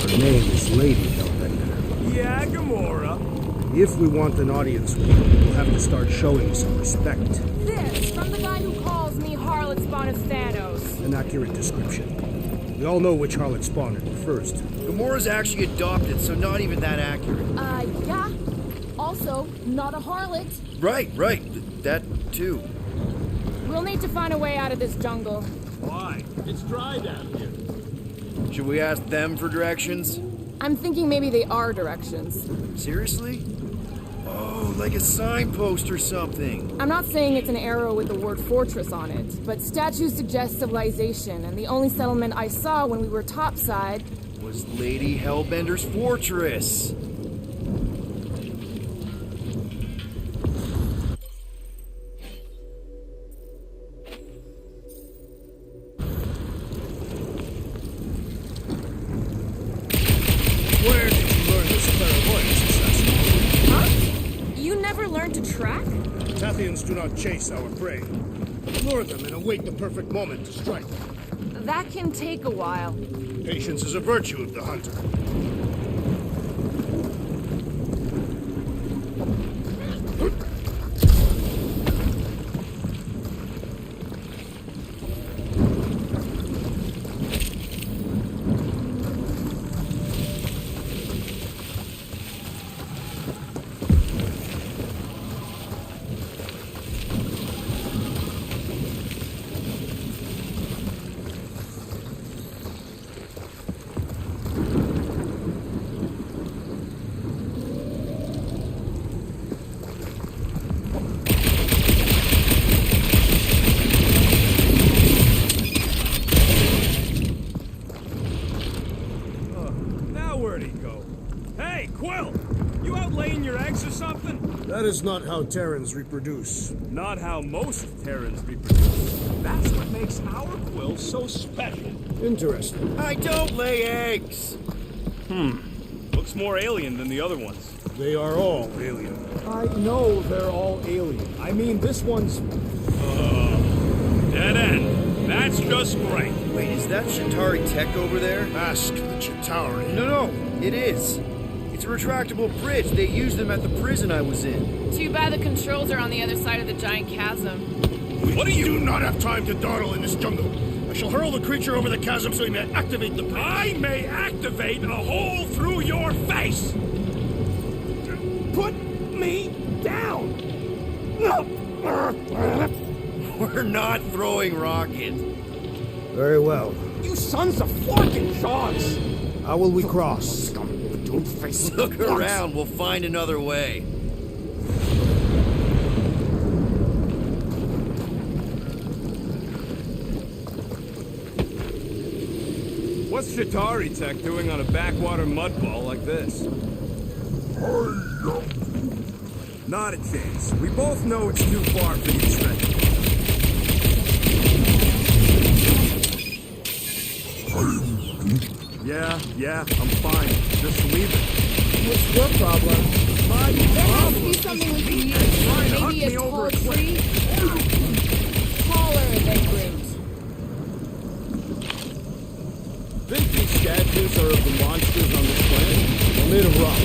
Her name is Lady Hellbender. Yeah, Gamora. If we want an audience with her, we'll have to start showing some respect. This from the guy who calls me Harlot Spawn of Thanos. An accurate description. We all know which harlot spawned her first. Gamora's actually adopted, so not even that accurate. Yeah. Also, not a harlot. Right. That too. We'll need to find a way out of this jungle. Why? It's dry down here. Should we ask them for directions? I'm thinking maybe they are directions. Seriously? Oh, like a signpost or something. I'm not saying it's an arrow with the word fortress on it, but statues suggest civilization, and the only settlement I saw when we were topside Was Lady Hellbender's fortress. where did you learn this clairvoyance, assassin? Huh? You never learned to track? Tathians do not chase our prey. Lure them and await the perfect moment to strike. That can take a while. Patience is a virtue of the hunter. That is not how Terrans reproduce. Not how most Terrans reproduce. That's what makes our Quill so special. Interesting. I don't lay eggs! Looks more alien than the other ones. They are all alien. I know they're all alien. I mean, this one's... dead end. That's just great. Wait, is that Chitauri tech over there? Ask the Chitauri. No, it is. It's a retractable bridge. They used them at the prison I was in. Too bad the controls are on the other side of the giant chasm. What do you do not have time to dawdle in this jungle? I shall hurl the creature over the chasm so he may activate the bridge. I may activate a hole through your face! Put me down! We're not throwing rockets. Very well. You sons of forking jaws! How will we cross? Don't face Look around, we'll find another way. What's Chitauri Tech doing on a backwater mudball like this? Not a chance. We both know it's too far for you to stretch. Yeah, I'm fine. Just leave it. What's your problem? My There has to problem be something we can is use. trying to huck Maybe me a over tall a tree? Taller than Groot. Think these statues are of the monsters on this planet? They're made of rock.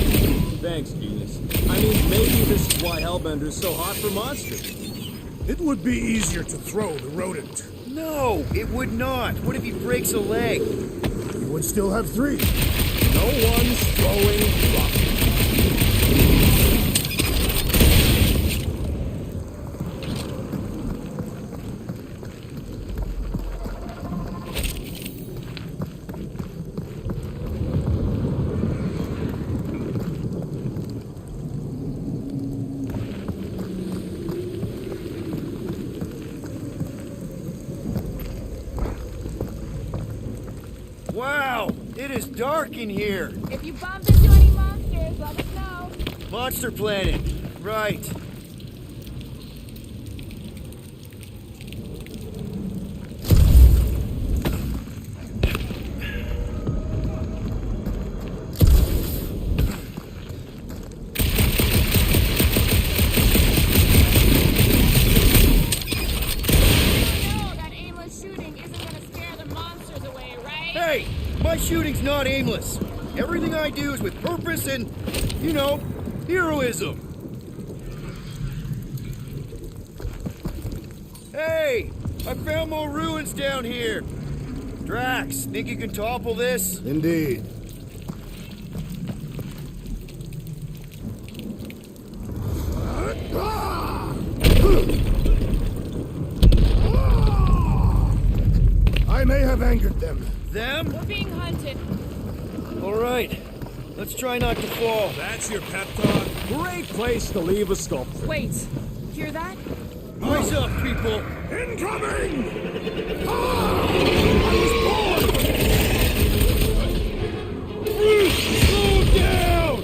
Thanks, genius. I mean, maybe this is why Hellbender's so hot for monsters. It would be easier to throw the rodent. No, it would not. What if he breaks a leg? You would still have 3. No one's throwing rock. Wow, it is dark in here. If you bump into any monsters, let us know. Monster Planet. Right. Hey, my shooting's not aimless. Everything I do is with purpose and, you know, heroism. Hey, I found more ruins down here. Drax, think you can topple this? Indeed. I may have angered them. Them? We're being hunted. All right. Let's try not to fall. That's your pep talk? Great place to leave a sculpture. Wait, hear that? Eyes up, people. Incoming! Slow down!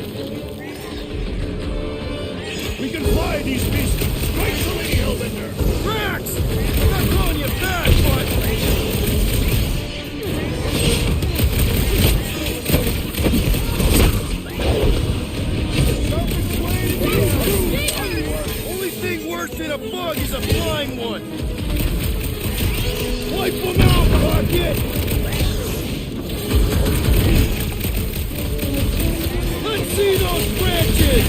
We can fly these beasts gracefully, Hellbender! Drax! I'm not calling you back, but... Only thing worse than a bug is a flying one. Wipe them out, Rocket! Let's see those branches!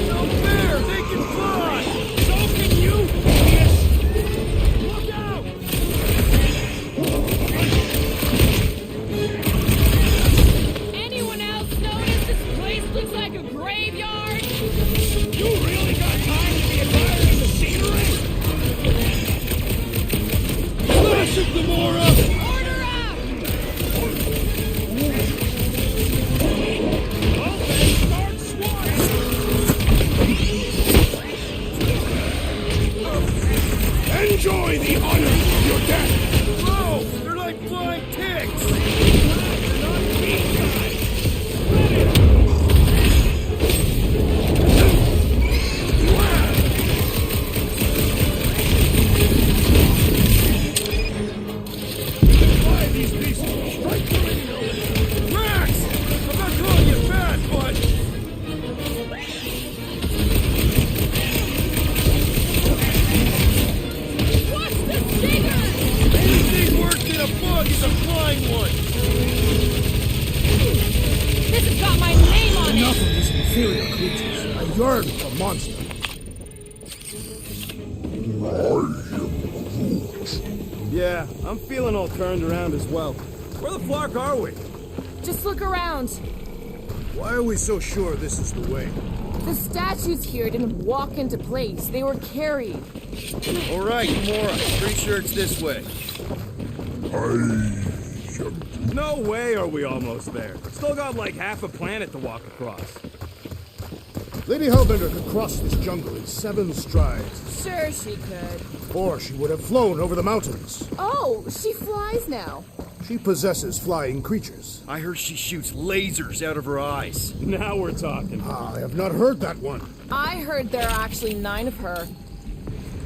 No fair! They can fly! So can you! Look out! Anyone else notice this place looks like a graveyard? You really got time to be admiring the scenery? Slash it, Gamora! Order up! Well, It's a monster. Yeah, I'm feeling all turned around as well. Where the flark are we? Just look around. Why are we so sure this is the way? The statues here didn't walk into place. They were carried. All right, Gamora. Pretty sure it's this way. No way are we almost there. Still got like half a planet to walk across. Lady Hellbender could cross this jungle in 7 strides. Sure she could. Or she would have flown over the mountains. Oh, she flies now. She possesses flying creatures. I heard she shoots lasers out of her eyes. Now we're talking. I have not heard that one. I heard there are actually 9 of her.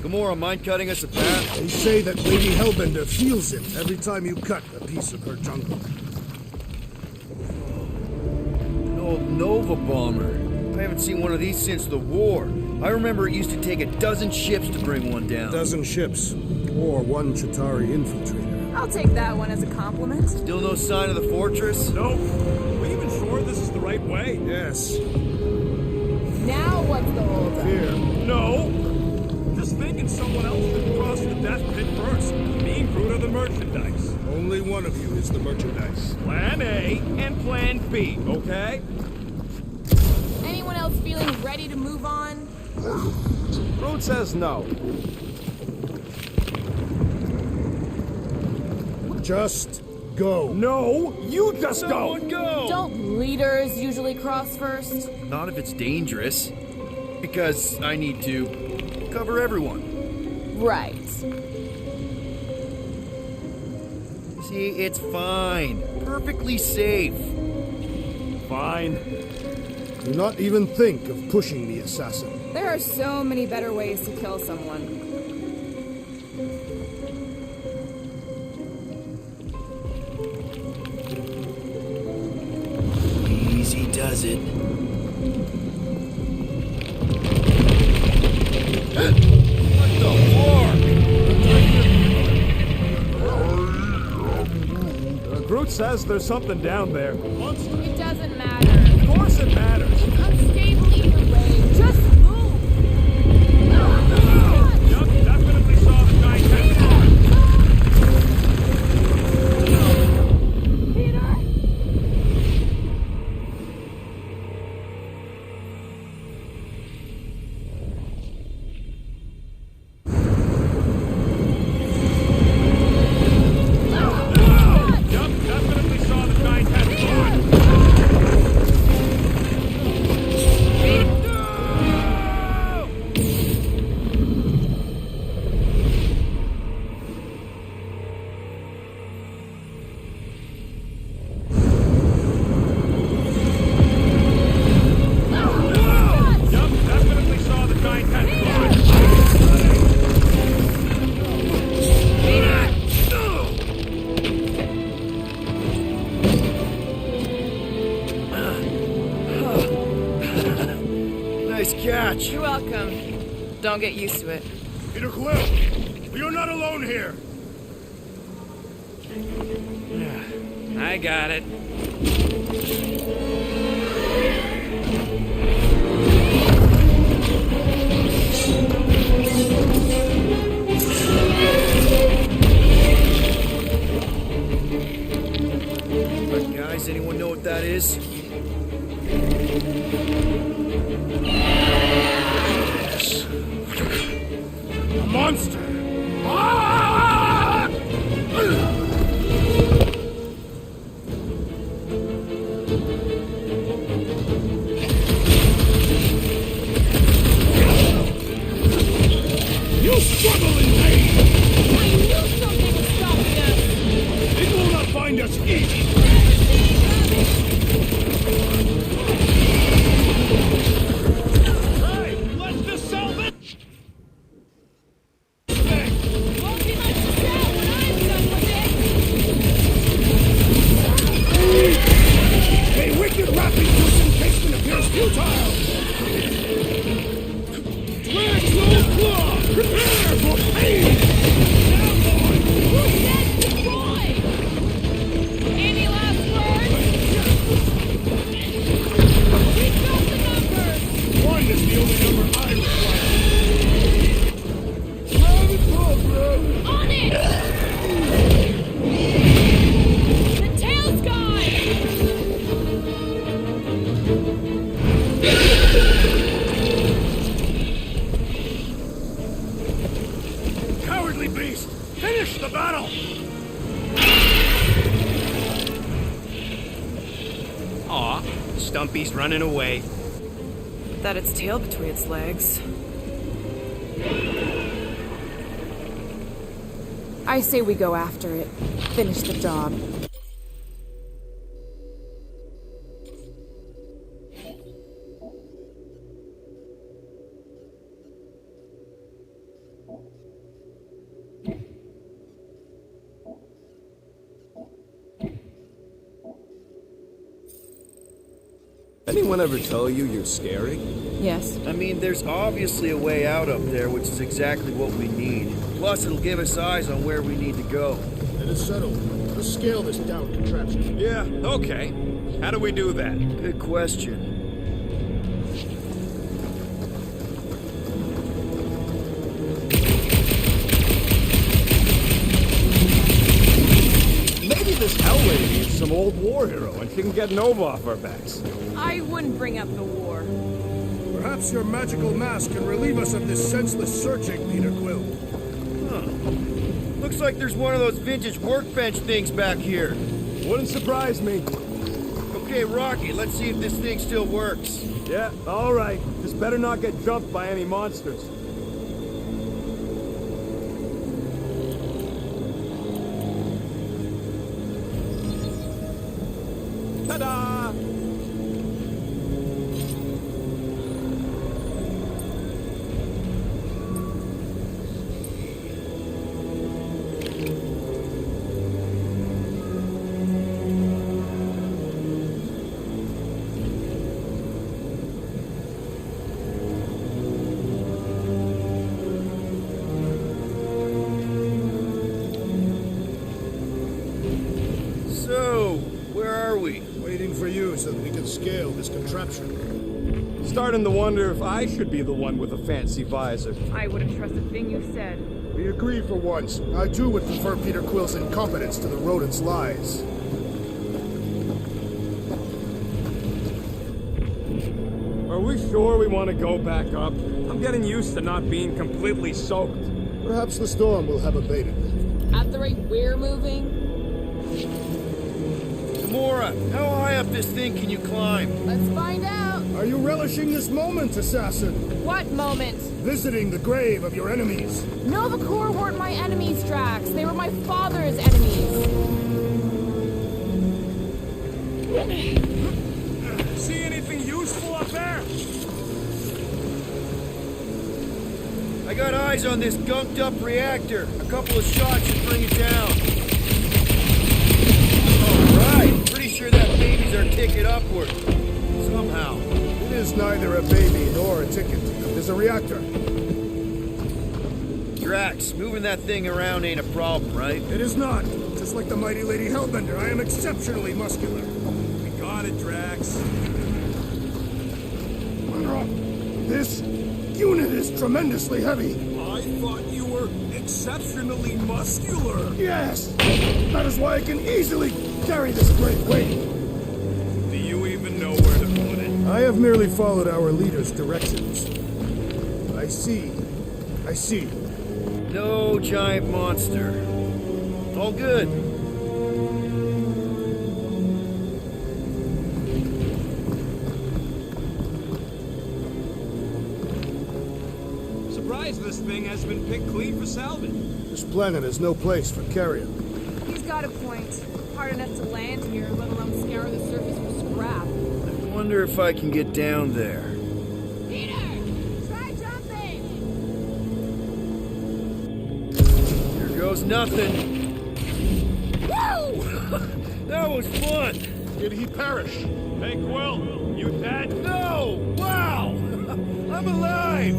Gamora, mind cutting us a path? They say that Lady Hellbender feels it every time you cut a piece of her jungle. An old Nova bomber. I haven't seen one of these since the war. I remember it used to take 12 ships to bring one down. 12 ships. Or 1 Chitauri infiltrator. I'll take that one as a compliment. Still no sign of the fortress? Nope. Are we even sure this is the right way? Yes. Now what's the holdup? Here. No. Just thinking someone else could cross the death pit first. Me and Groot are the merchandise. Only one of you is the merchandise. Plan A and Plan B, okay? Anyone else feeling ready to move on? Groot says no. Just go. No, you just Someone go! Don't leaders usually cross first? Not if it's dangerous. Because I need to cover everyone. Right. See, it's fine. Perfectly safe. Fine. Do not even think of pushing the assassin. There are so many better ways to kill someone. Easy does it. What the fuck? Groot says there's something down there. It doesn't matter. Of course it matters. Unstable either way. Just move. Yup, definitely saw the giant tentacle. Peter! Yup, definitely saw the giant tentacle. Yup, definitely saw the giant tentacle. Nice catch. You're welcome. Don't get used to it. Peter Quill, you're not alone here. I got it. But guys, anyone know what that is? A monster. Ah! Stumpy's running away. That its tail between its legs. I say we go after it. Finish the job. Anyone ever tell you you're scary? Yes. I mean, there's obviously a way out up there, which is exactly what we need. Plus, it'll give us eyes on where we need to go. It is settled. Let's scale this down contraption. Yeah, okay. How do we do that? Good question. Maybe this Hell Lady is some old war hero and she can get Nova off our backs. I wouldn't bring up the war. Perhaps your magical mask can relieve us of this senseless searching, Peter Quill. Huh. Looks like there's one of those vintage workbench things back here. Wouldn't surprise me. Okay, Rocky, let's see if this thing still works. Yeah, all right. Just better not get jumped by any monsters. Ta-da! So, where are we? Waiting for you so that we can scale this contraption. Starting to wonder if I should be the one with a fancy visor. I wouldn't trust a thing you said. We agree for once. I too would prefer Peter Quill's incompetence to the rodent's lies. Are we sure we want to go back up? I'm getting used to not being completely soaked. Perhaps the storm will have abated. At the rate we're moving, Gamora, how high up this thing can you climb? let's find out. Are you relishing this moment, assassin? What moment? Visiting the grave of your enemies. Nova Corps weren't my enemies, Drax. They were my father's enemies. See anything useful up there? I got eyes on this gunked up reactor. A couple of shots should bring it down. Alright, pretty sure that baby's our ticket upward. Somehow. It is neither a baby nor a ticket. It is a reactor. Drax, moving that thing around ain't a problem, right? It is not. Just like the mighty Lady Hellbender, I am exceptionally muscular. We got it, Drax. This unit is tremendously heavy. I thought you were exceptionally muscular. Yes! That is why I can easily carry this great weight. Do you even know where to put it? I have merely followed our leader's directions. I see. I see. No giant monster. All good. Surprised this thing has been picked clean for salvage. This planet is no place for carrion. He's got a point. Hard enough to land here, let alone scour the surface for scrap. I wonder if I can get down there. Peter! Try jumping! Here goes nothing. Woo! That was fun! Did he perish? Hey, Quill, you dead? No! Wow! I'm alive!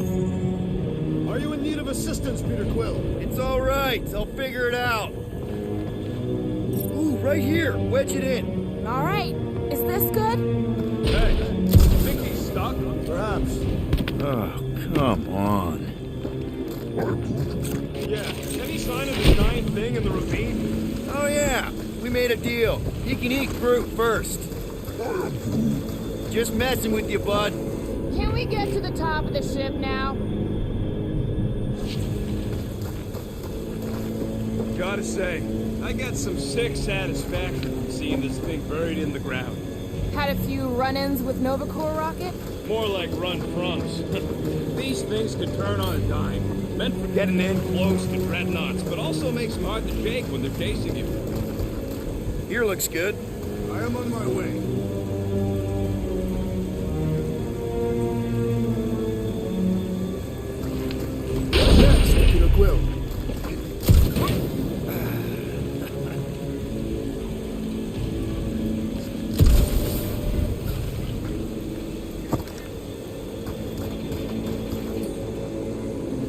Are you in need of assistance, Peter Quill? It's all right. I'll figure it out. Ooh, right here. Wedge it in. All right. Is this good? Hey, think he's stuck? Perhaps. Oh, come on. Yeah. Any sign of the giant thing in the ravine? Oh, yeah. We made a deal. You can eat Groot first. Just messing with you, bud. Can we get to the top of the ship now? Gotta say, I got some sick satisfaction from seeing this thing buried in the ground. Had a few run-ins with Nova Corps rocket? More like run-froms. These things could turn on a dime. Meant for getting in close to dreadnoughts, but also makes them hard to shake when they're chasing you. Here looks good. I am on my way. Next, Peter Quill.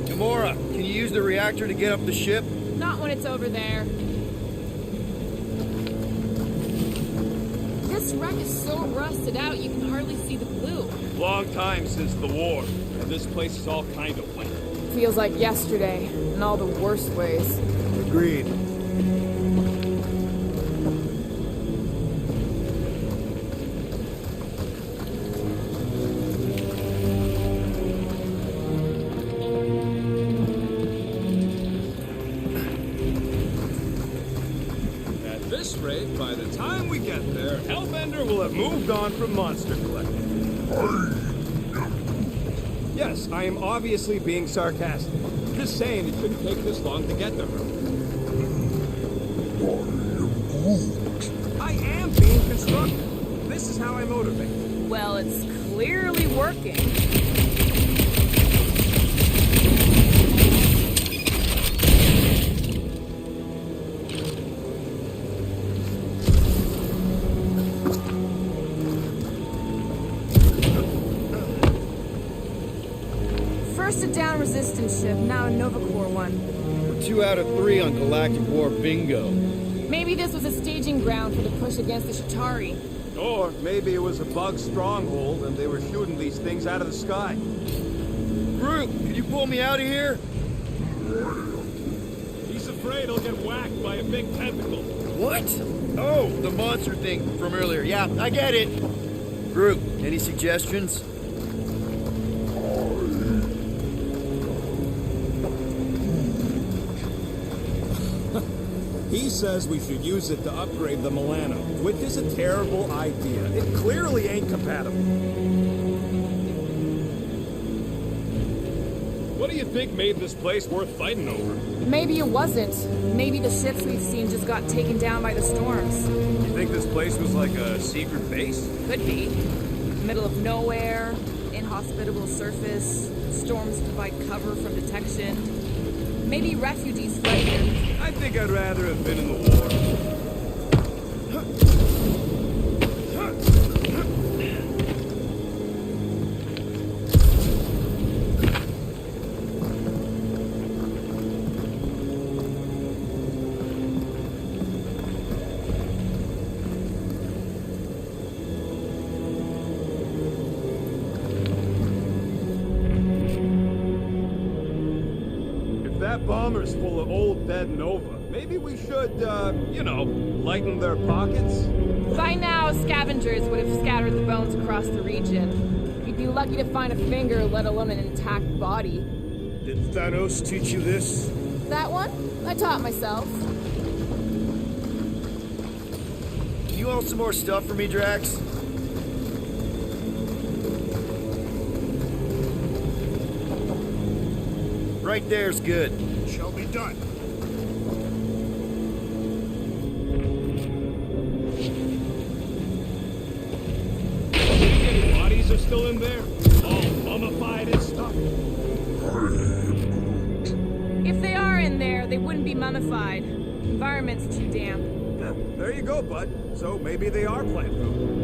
Gamora, can you use the reactor to get up the ship? Not when it's over there. This wreck is so rusted out you can hardly see the blue. Long time since the war, and this place is all kind of wet. Feels like yesterday, in all the worst ways. Agreed. At this rate, by the time we get there, Hellbender will have moved on from Monster Collector. Yes, I am obviously being sarcastic. Just saying it shouldn't take this long to get to her. I am being constructive. This is how I motivate. Well, it's clearly working. First a down resistance ship, now a Nova Corps one. We're 2 out of 3 on Galactic War bingo. Maybe this was a staging ground for the push against the Shatari. Or maybe it was a bug stronghold and they were shooting these things out of the sky. Groot, can you pull me out of here? He's afraid he'll get whacked by a big tentacle. What? Oh, the monster thing from earlier. Yeah, I get it. Groot, any suggestions? He says we should use it to upgrade the Milano, which is a terrible idea. It clearly ain't compatible. What do you think made this place worth fighting over? Maybe it wasn't. Maybe the ships we've seen just got taken down by the storms. You think this place was like a secret base? Could be. Middle of nowhere, inhospitable surface, storms provide cover from detection. Maybe refugees fled here. I think I'd rather have been in the war. That bomber's full of old dead Nova. Maybe we should, you know, lighten their pockets? By now, scavengers would have scattered the bones across the region. You'd be lucky to find a finger, let alone an intact body. Did Thanos teach you this? That one? I taught myself. Can you hold some more stuff for me, Drax? Right there's good. Shall be done. Any bodies are still in there? All mummified and stuff? If they are in there, they wouldn't be mummified. Environment's too damp. Yeah, there you go, bud. So maybe they are plant food.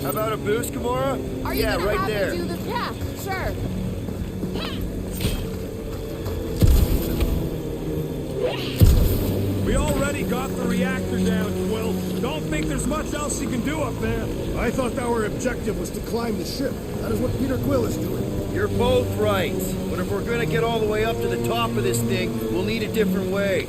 How about a boost, Gamora? Are you yeah, gonna right have there. me do this? Yeah, sure. We all ready? already got the reactor down, Quill. Don't think there's much else you can do up there. I thought our objective was to climb the ship. That is what Peter Quill is doing. You're both right. But if we're gonna get all the way up to the top of this thing, we'll need a different way.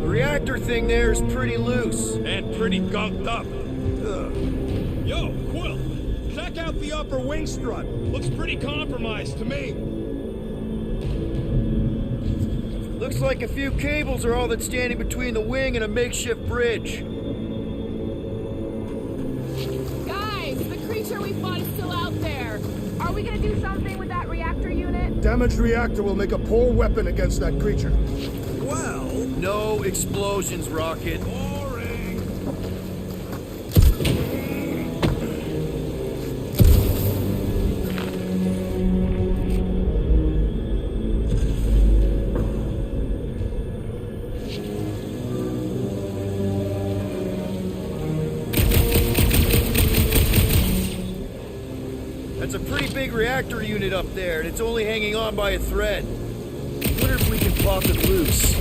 The reactor thing there is pretty loose. And pretty gunked up. Ugh. Yo, Quill, check out the upper wing strut. Looks pretty compromised to me. Looks like a few cables are all that's standing between the wing and a makeshift bridge. Guys, the creature we fought is still out there. Are we gonna do something with that reactor unit? Damaged reactor will make a poor weapon against that creature. Well, No explosions, Rocket. boring. That's a pretty big reactor unit up there, and it's only hanging on by a thread. I wonder if we can pop it loose.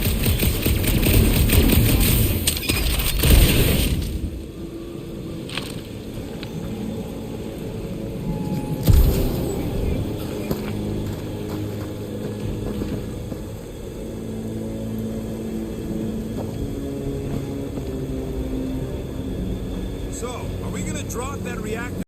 So, are we gonna drop that reactor?